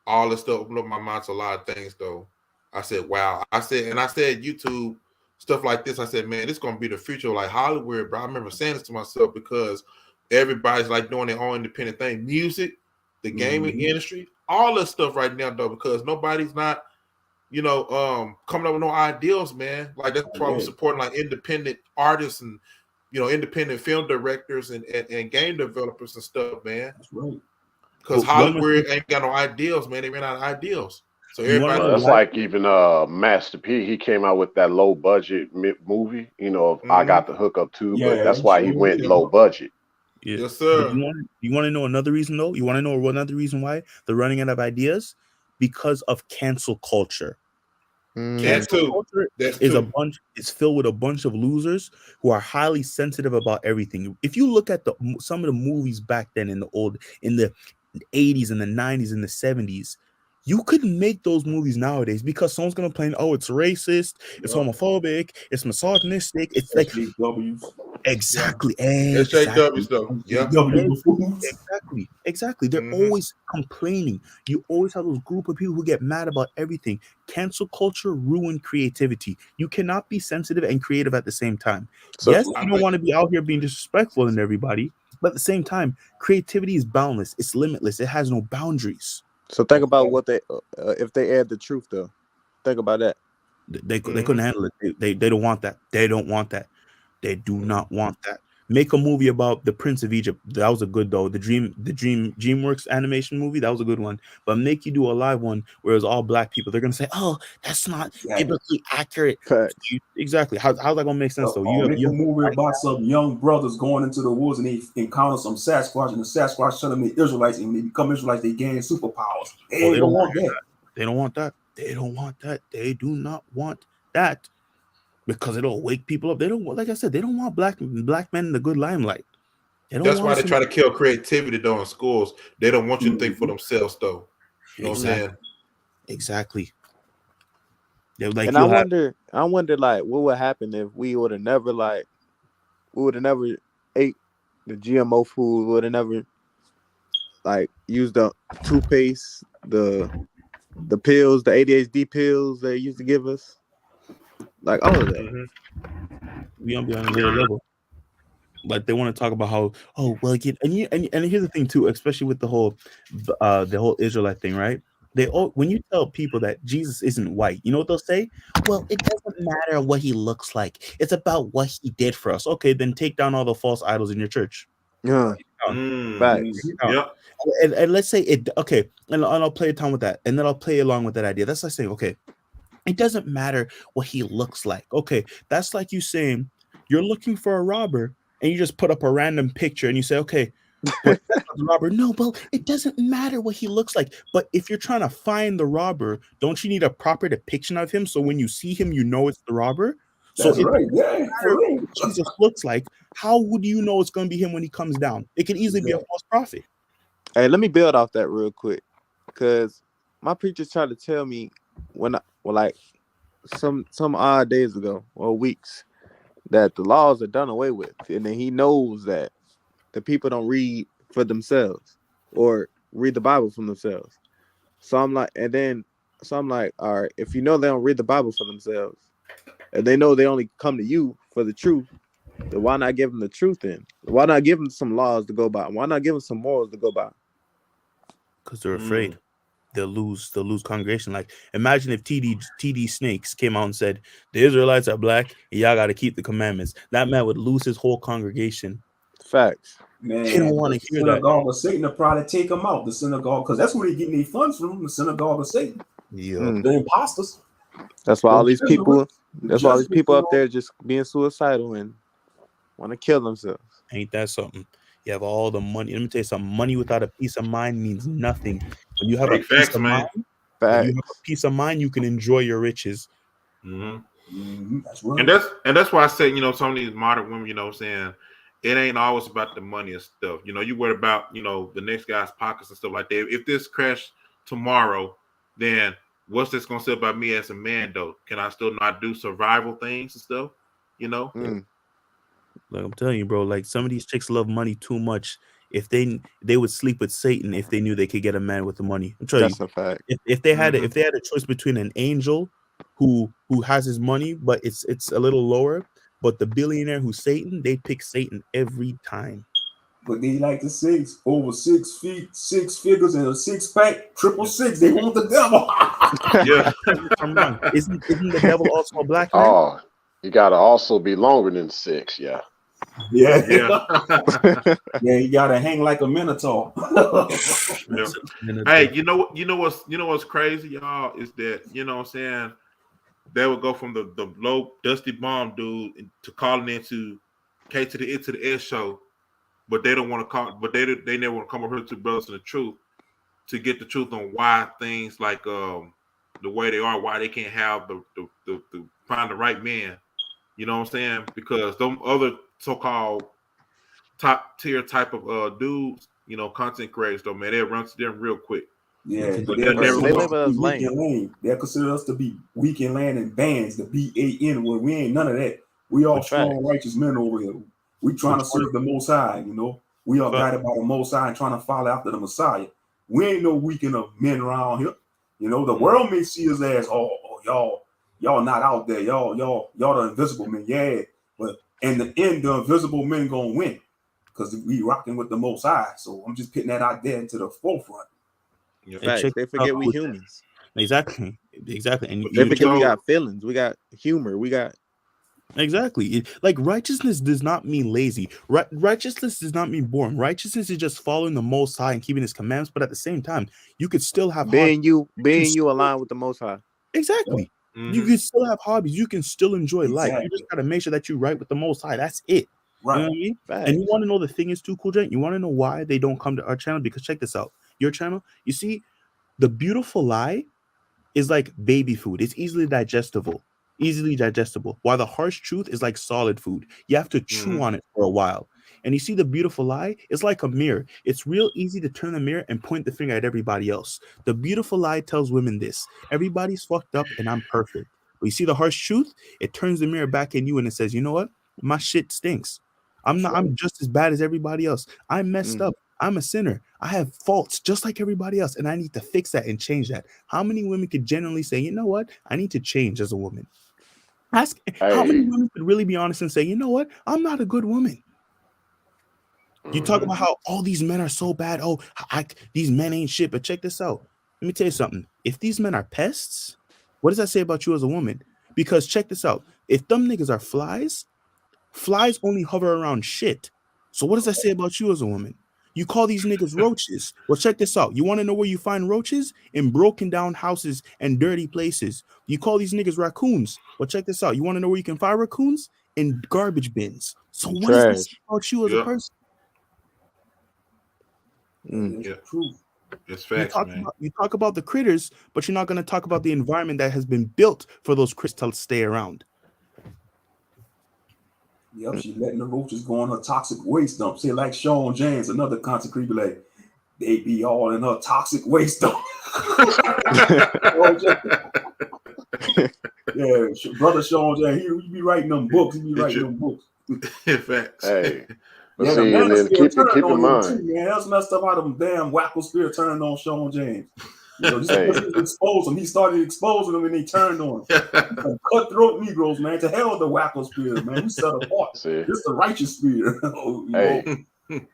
All this stuff opened up my mind to a lot of things, though. I said, wow. I said YouTube, stuff like this, I said, man, this is going to be the future of like Hollywood, bro. I remember saying this to myself because everybody's like doing their own independent thing. Music, the gaming industry, all this stuff right now, though, because nobody's not, coming up with no ideals, man. Like, that's why we're supporting like independent artists and, independent film directors and game developers and stuff, man. That's right. Because Hollywood ain't got no ideals, man. They ran out of ideals. So everybody, that's like even Master P. He came out with that low budget movie. I got the hookup too, but that's why he went low budget. Yeah. Yes, sir. You want to know another reason though? You want to know another reason why they're running out of ideas? Because of cancel culture. Cancel culture is filled with a bunch of losers who are highly sensitive about everything. If you look at some of the movies back then in the 80s and the 90s and the 70s, you couldn't make those movies nowadays because someone's gonna play, it's racist, it's homophobic, it's misogynistic, it's like exactly. SJWs though. Yeah. Exactly. They're always complaining. You always have those group of people who get mad about everything. Cancel culture ruined creativity. You cannot be sensitive and creative at the same time. So, yes, you don't want to be out here being disrespectful and everybody, but at the same time, creativity is boundless. It's limitless. It has no boundaries. So think about what they if they add the truth though. Think about that. They couldn't handle it. They don't want that. They don't want that. They do not want that. Make a movie about the Prince of Egypt. That was a good though. The DreamWorks animation movie. That was a good one. But make you do a live one where it's all black people. They're gonna say, "Oh, that's not biblically accurate." Exactly. How's that gonna make sense though? Make a movie about some young brothers going into the woods and they encounter some Sasquatch, and the Sasquatch telling them Israelites, and they become Israelites. They gain superpowers. They don't want that. They don't want that. They don't want that. They do not want that because it'll wake people up. They don't want, like I said, they don't want black men in the good limelight. They don't That's want why they some- try to kill creativity though in schools. They don't want you to think for themselves though. You know what I'm saying? Exactly. They're like, And I wonder, like, what would happen if we would have never ate the GMO food, would have never like used the toothpaste, the pills, the ADHD pills they used to give us, like all of that. Mm-hmm. we don't be on a little level. Like they want to talk about how, oh well, and here's the thing too, especially with the whole Israelite thing, right? When you tell people that Jesus isn't white, you know what they'll say? Well, it doesn't matter what he looks like. It's about what he did for us. Okay, then take down all the false idols in your church. Yeah, facts. Yep. And let's say it. Okay, and I'll play a time with that, and then I'll play along with that idea. That's like saying, okay, it doesn't matter what he looks like. Okay, that's like you saying you're looking for a robber, and you just put up a random picture, and you say, okay. But that's not the robber. No, well, it doesn't matter what he looks like. But if you're trying to find the robber, don't you need a proper depiction of him so when you see him, you know it's the robber? That's so right. Yeah, it doesn't matter what Jesus looks like, how would you know it's going to be him when he comes down? It could easily be a false prophet. Hey, let me build off that real quick, because my preachers tried to tell me like some odd days ago or weeks that the laws are done away with, and then he knows that the people don't read for themselves or read the Bible for themselves. So I'm like, all right, if you know they don't read the Bible for themselves, and they know they only come to you for the truth, then why not give them the truth then? Why not give them some laws to go by? Why not give them some morals to go by? Because they're afraid they'll lose congregation. Like, imagine if TD Snakes came out and said the Israelites are black and y'all got to keep the commandments. That man would lose his whole congregation. Facts. Man, they don't want to hear that. Synagogue of Satan will probably take them out. The synagogue, because that's where they're getting their funds from. The synagogue of Satan. Yeah, the imposters. That's why all these people. That's why all these people up there just being suicidal and want to kill themselves. Ain't that something? You have all the money. Let me tell you something. Money without a peace of mind means nothing. When you have a peace of mind, you can enjoy your riches. That's right. And that's why I say, you know, some of these modern women, you know what I'm saying, it ain't always about the money and stuff. You know, you worry about, you know, the next guy's pockets and stuff like that. If this crashed tomorrow, then what's this gonna say about me as a man though? Can I still not do survival things and stuff? You know? Like I'm telling you, bro, like some of these chicks love money too much. If they would sleep with Satan if they knew they could get a man with the money. I'm telling That's a fact. If they had a choice between an angel who has his money, but it's a little lower, but the billionaire who's Satan, they'd pick Satan every time. But they like to say over 6 feet, 6 figures, and a 6-pack, 666. They want the devil. Yeah. Isn't the devil also a black man? Oh, you gotta also be longer than 6. Yeah. Yeah. You gotta hang like a minotaur. Hey, you know what's crazy, y'all, is that, you know what I'm saying, they would go from the low dusty bomb dude to calling into K to the S show, but they don't want to call, but they never want to come over here to Brothers in the Truth to get the truth on why things like the way they are, why they can't have the find the right man. You know what I'm saying? Because them other so-called top tier type of dudes, you know, content creators, though, man, they'll run to them real quick. Yeah, but they label us lame. They consider us to be weak in land and bands, the BAN, where we ain't none of that. We all strong, righteous men over here. We trying to serve the Most High, you know. We are guided by the Most High and trying to follow after the Messiah. We ain't no weakening of men around here. You know, the world may see us as, y'all not out there. Y'all the invisible men. Yeah. But in the end, the invisible men gonna win because we rocking with the Most High. So I'm just putting that out there into the forefront. They forget we humans. Exactly. And they forget we got feelings. We got humor. We got like righteousness does not mean lazy. Righteousness does not mean boring. Righteousness is just following the Most High and keeping His commandments. But at the same time, you could still have being you aligned with the Most High. Exactly. You can still have hobbies. You can still enjoy life. You just gotta make sure that you're right with the Most High. That's it. Right. You know what I mean? Facts. And you want to know the thing is too, Cool J? You want to know why they don't come to our channel? Because check this out. Your channel, you see, the beautiful lie is like baby food. It's easily digestible. While the harsh truth is like solid food. You have to chew on it for a while. And you see the beautiful lie? It's like a mirror. It's real easy to turn the mirror and point the finger at everybody else. The beautiful lie tells women this: everybody's fucked up and I'm perfect. But you see the harsh truth? It turns the mirror back at you and it says, you know what? My shit stinks. I'm just as bad as everybody else. I'm messed up. I'm a sinner. I have faults just like everybody else, and I need to fix that and change that. How many women could genuinely say, you know what? I need to change as a woman? Ask how many women could really be honest and say, you know what? I'm not a good woman. You talk about how all these men are so bad. Oh, these men ain't shit. But check this out. Let me tell you something. If these men are pests, what does that say about you as a woman? Because check this out. If them niggas are flies, flies only hover around shit. So what does that say about you as a woman? You call these niggas roaches. Well, check this out. You want to know where you find roaches? In broken down houses and dirty places. You call these niggas raccoons. Well, check this out. You want to know where you can find raccoons? In garbage bins. So what does this say about you as a person? True. It's facts, man. You talk about the critters, but you're not going to talk about the environment that has been built for those critters to stay around. Yep, she's letting the roaches go on her toxic waste dump. Say like Sean James, another content creeper, like they be all in her toxic waste dump. Yeah, brother Sean James, he be writing them books. Facts. Hey. Yeah, See, and then keep in mind, too, man. That's messed up how them damn wacko spirit turned on Sean James. You know, just because he exposed him, he started exposing them and they turned on him. Cutthroat Negroes, man. To hell with the wacko spirit, man. We set apart. This is the righteous spirit. And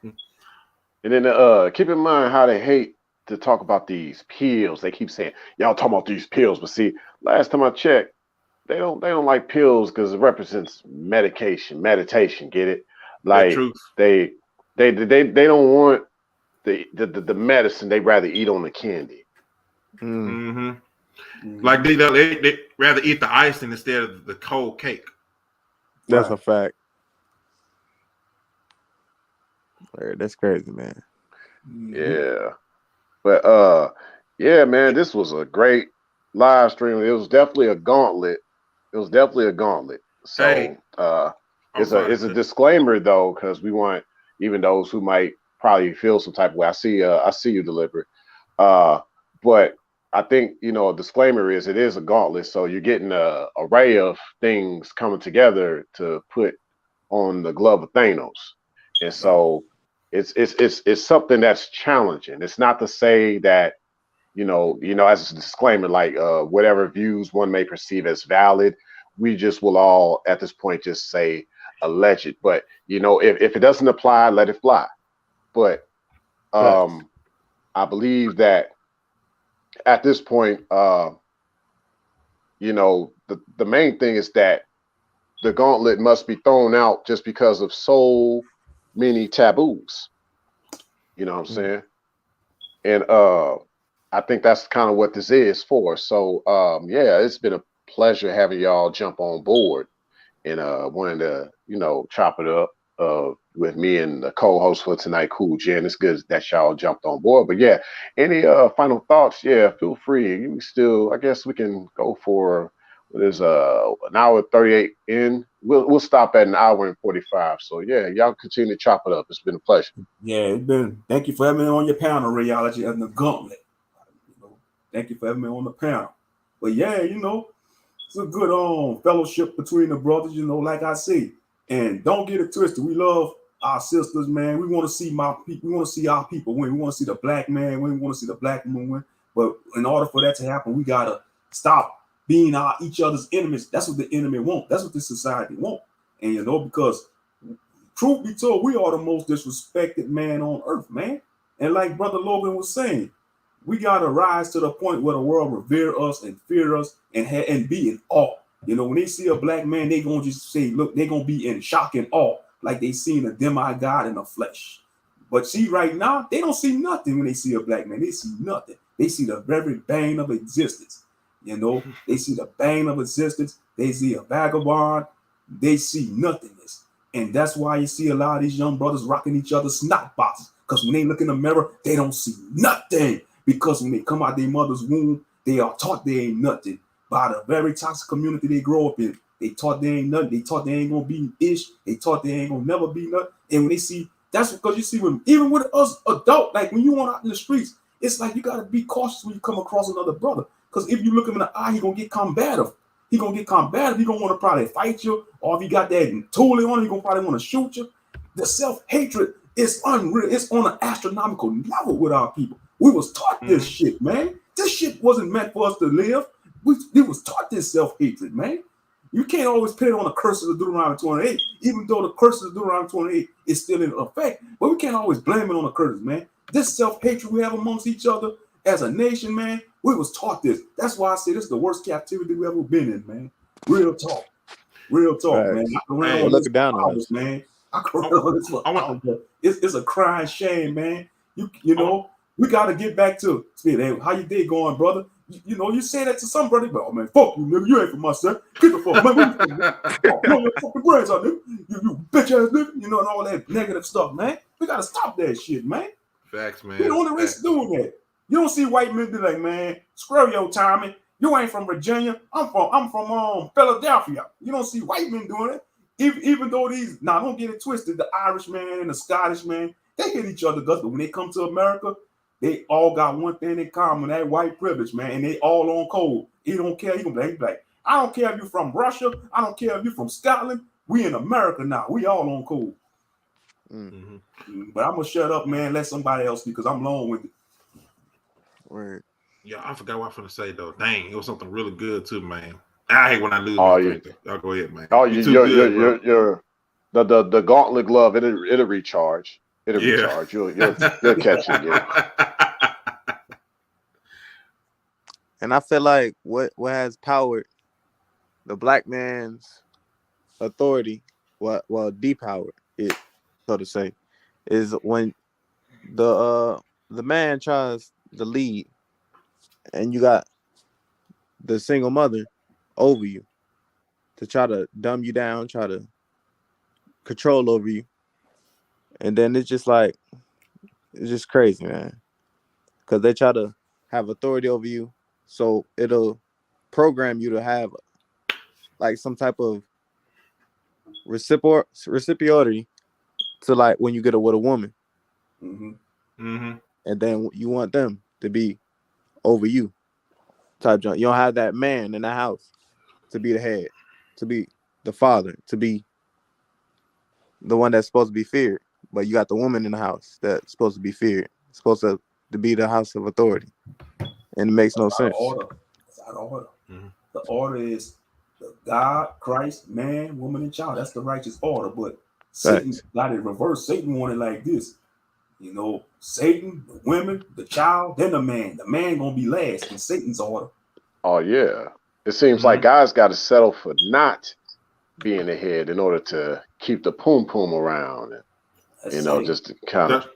then keep in mind how they hate to talk about these pills. They keep saying, y'all talking about these pills, but see, last time I checked, they don't like pills because it represents meditation, get it? Like they don't want the medicine. They rather eat on the candy. Like they rather eat the icing instead of the cold cake. That's a fact. That's crazy, man. Yeah, but yeah, man, this was a great live stream. It was definitely a gauntlet. So it's a disclaimer though, because we want even those who might probably feel some type of way. I see you, Deliberate. But I think, a disclaimer is it is a gauntlet, so you're getting a array of things coming together to put on the glove of Thanos, and so it's something that's challenging. It's not to say that as a disclaimer, like whatever views one may perceive as valid, we just will all at this point just say alleged. But if it doesn't apply, let it fly. But I believe that at this point, the main thing is that the gauntlet must be thrown out just because of so many taboos. You know what I'm saying? And I think that's kind of what this is for. So yeah, it's been a pleasure having y'all jump on board and wanting to, chop it up with me and the co-host for tonight, Cool Jen. It's good that y'all jumped on board. But yeah, any final thoughts? Yeah, feel free. You still, I guess we can go for there's an hour 38 in. We'll stop at an hour and 45. So yeah, y'all continue to chop it up. It's been a pleasure. Yeah, thank you for having me on your panel, Rayology and the Gauntlet. Thank you for having me on the panel. But yeah, it's a good fellowship between the brothers, like I say. And don't get it twisted. We love our sisters, man. We want to see we want to see our people win. We want to see the black man win. We want to see the black woman win. But in order for that to happen, we gotta stop being each other's enemies. That's what the enemy want. That's what this society want. And because truth be told, we are the most disrespected man on earth, man. And like Brother Logan was saying, we gotta rise to the point where the world revere us and fear us and be in awe. When they see a black man, they gonna just say, look, they gonna be in shock and awe, like they seen a demigod in the flesh. But see, right now, they don't see nothing when they see a black man. They see nothing. They see the very bane of existence. They see the bane of existence. They see a vagabond. They see nothingness. And that's why you see a lot of these young brothers rocking each other's snot boxes. Because when they look in the mirror, they don't see nothing. Because when they come out their mother's womb, They are taught they ain't nothing by the very toxic community they grow up in. They taught they ain't nothing. They taught they ain't gonna be ish. They taught they ain't gonna never be nothing. And when they see, that's because you see, when even with us adult, like when you want out in the streets, it's like you gotta be cautious when you come across another brother. Because if you look him in the eye, he gonna get combative. He gonna get combative. He gonna want to probably fight you, or if you got that tooling on, he gonna probably want to shoot you. The self-hatred is unreal. It's on an astronomical level with our people. We was taught this shit, man. This shit wasn't meant for us to live. We was taught this self-hatred, man. You can't always put it on the curses of Deuteronomy 28, even though the curses of Deuteronomy 28 is still in effect. But we can't always blame it on the curses, man. This self-hatred we have amongst each other as a nation, man, we was taught this. That's why I say this is the worst captivity we ever been in, man. Real talk. Real talk, man. I can run on look this down for on hours, us, man. I can run on this for hours, but it's a crying shame, man. You know, we got to get back to, hey, how your day going, brother? You know, you say that to some brother, but oh man, fuck you, nigga. You ain't from my son. Get the fuck, man. Blow your fucking brains out, nigga. You bitch ass nigga. You know, and all that negative stuff, man. We gotta stop that shit, man. Facts, man. We're the only race doing that. You don't see white men be like, man, screw your timing. You ain't from Virginia. I'm from Philadelphia. You don't see white men doing it. Even though these, now don't get it twisted, the Irish man and the Scottish man, they hit each other guts, but when they come to America, they all got one thing in common, that white privilege, man, and they all on code. He don't care. He gonna be like, I don't care if you're from Russia. I don't care if you're from Scotland. We in America now. We all on code. But I'm gonna shut up, man. Let somebody else speak because I'm long with it. Word. Yeah, I forgot what I was gonna say though. Dang, it was something really good too, man. I hate when I lose Oh, my yeah. drink. Y'all go ahead, man. Oh, You're the Gauntlet glove. It'll recharge. It'll recharge. You'll catch it again. And I feel like what has powered the black man's authority, well depowered it, so to say, is when the man tries to lead, and you got the single mother over you to try to dumb you down, try to control over you, and then it's just like, it's just crazy, man, because they try to have authority over you, so it'll program you to have like some type of reciprocity to, like, when you get with a woman, and then you want them to be over you type junk. You don't have that man in the house to be the head, to be the father, to be the one that's supposed to be feared, but you got the woman in the house that's supposed to be feared, supposed to be the house of authority, and it makes no sense. It's out of order. The order is God, Christ, man, woman, and child. That's the righteous order. But Satan got it reversed. Satan wanted like this. You know, Satan, the women, the child, then the man. The man gonna be last in Satan's order. Oh yeah. It seems like guys got to settle for not being the head in order to keep the poom poom around, and just to kind of,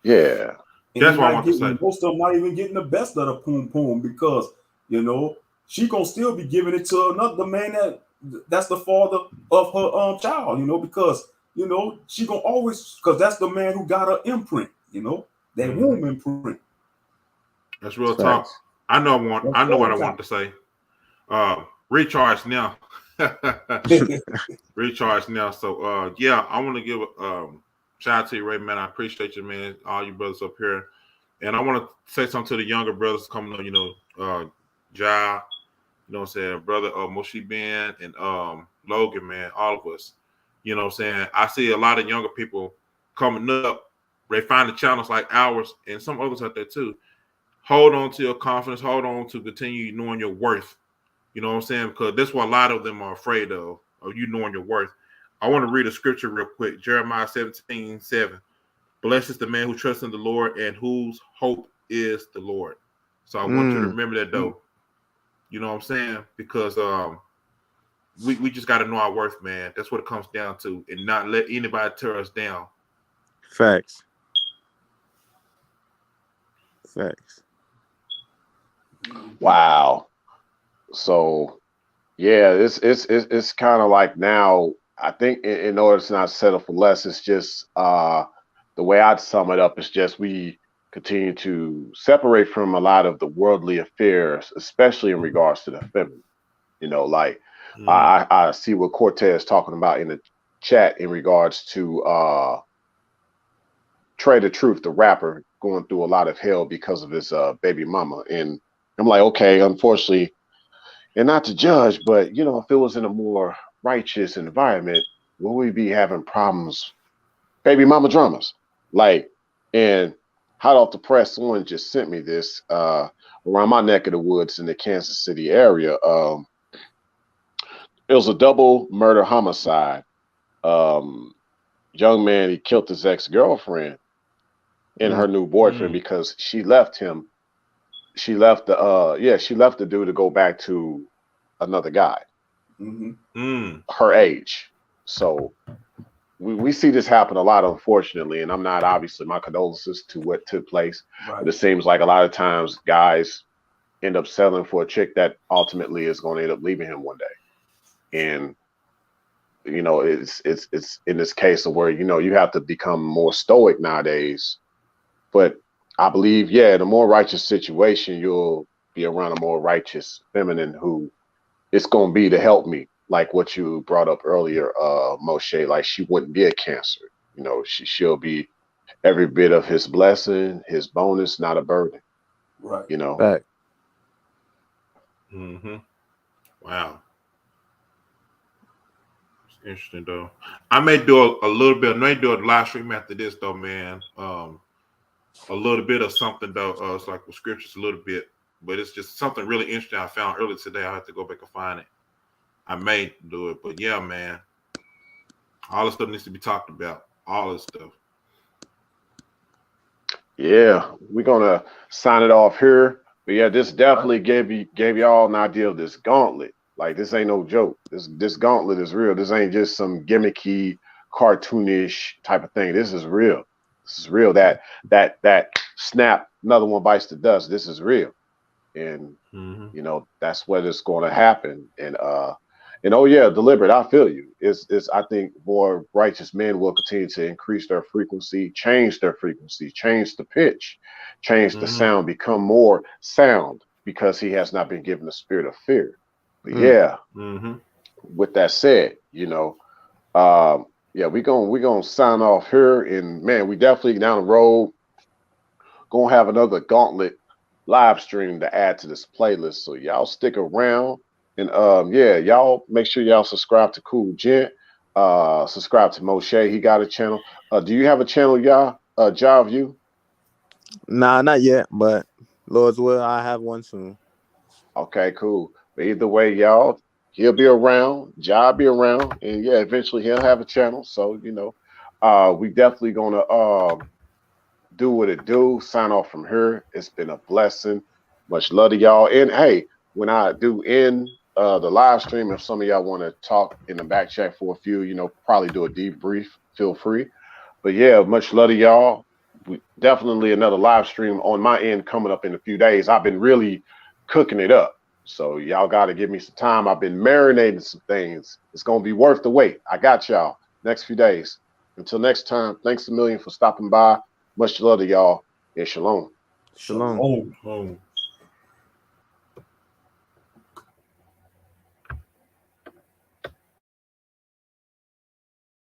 And that's what I want to say. Most of them not even getting the best of the poom poom because she gonna still be giving it to another man that's the father of her child. Because she gonna always, because that's the man who got her imprint. That womb imprint. That's real talk. I know what I wanted to say. Recharge now. Recharge now. So yeah, I want to give shout out to you, Ray, man. I appreciate you, man. All you brothers up here. And I want to say something to the younger brothers coming on, Ja, what I'm saying, brother Moshe Ben and Logan, man, all of us. You know what I'm saying? I see a lot of younger people coming up. They find the channels like ours and some others out there too. Hold on to your confidence. Hold on to continue knowing your worth. You know what I'm saying? Because that's what a lot of them are afraid of you knowing your worth. I want to read a scripture real quick. Jeremiah 17:7. Blessed is the man who trusts in the Lord and whose hope is the Lord. So I want you to remember that, though. You know what I'm saying? Because we just got to know our worth, man. That's what it comes down to, and not let anybody tear us down. Facts. Wow. So yeah, it's kind of like now. I think in order to not settle for less, it's just the way I'd sum it up is just we continue to separate from a lot of the worldly affairs, especially in regards to the feminine. You know, like I see what Cortez talking about in the chat in regards to Trey the Truth, the rapper, going through a lot of hell because of his baby mama. And I'm like, okay, unfortunately, and not to judge, but you know, if it was in a more righteous environment, would we be having problems, baby mama dramas? Like, and hot off the press, someone just sent me this around my neck of the woods in the Kansas City area. It was a double murder homicide. Young man, he killed his ex-girlfriend and her new boyfriend because she left him. She left the dude to go back to another guy her age. So we see this happen a lot, unfortunately, and I'm not, obviously, my condolences to what took place. But it seems like a lot of times guys end up settling for a chick that ultimately is going to end up leaving him one day. And you know, it's in this case of where, you know, you have to become more stoic nowadays. But I believe, yeah, in a more righteous situation, you'll be around a more righteous feminine who it's going to be to help me, like what you brought up earlier, Moshe. Like, she wouldn't be a cancer. You know, she'll be every bit of his blessing, his bonus, not a burden. Right. You know. Back. Wow. It's interesting though. I may do a little bit. I may do a live stream after this though, man. A little bit of something though. It's like with scriptures a little bit, but it's just something really interesting I found earlier today. I have to go back and find it. I may do it, but yeah, man. All this stuff needs to be talked about. All this stuff. Yeah, we're gonna sign it off here. But yeah, this definitely gave y'all an idea of this gauntlet. Like, this ain't no joke. This gauntlet is real. This ain't just some gimmicky, cartoonish type of thing. This is real. This is real. That snap, another one bites the dust. This is real. And you know, that's what is going to happen. And oh yeah, deliberate. I feel you. It's I think more righteous men will continue to increase their frequency, change their frequency, change the pitch, change the sound, become more sound, because he has not been given the spirit of fear. But yeah, with that said, you know, yeah, we gonna sign off here, and man, we definitely down the road gonna have another Gauntlet live stream to add to this playlist. So y'all stick around, and yeah, y'all make sure y'all subscribe to Cool Gent, subscribe to Moshe. He got a channel. Do you have a channel, y'all? Jaview? Nah, not yet, but Lord's will, I have one soon. Okay, cool. But either way, y'all, he'll be around, Ja be around, and yeah, eventually he'll have a channel. So, you know, we definitely gonna do what it do. Sign off from here. It's been a blessing. Much love to y'all. And hey, when I do end the live stream, if some of y'all want to talk in the back chat for a few, you know, probably do a debrief, feel free. But yeah, much love to y'all. We definitely another live stream on my end coming up in a few days. I've been really cooking it up. So y'all got to give me some time. I've been marinating some things. It's going to be worth the wait. I got y'all next few days. Until next time, thanks a million for stopping by. Much love to y'all, and shalom. Shalom. Home.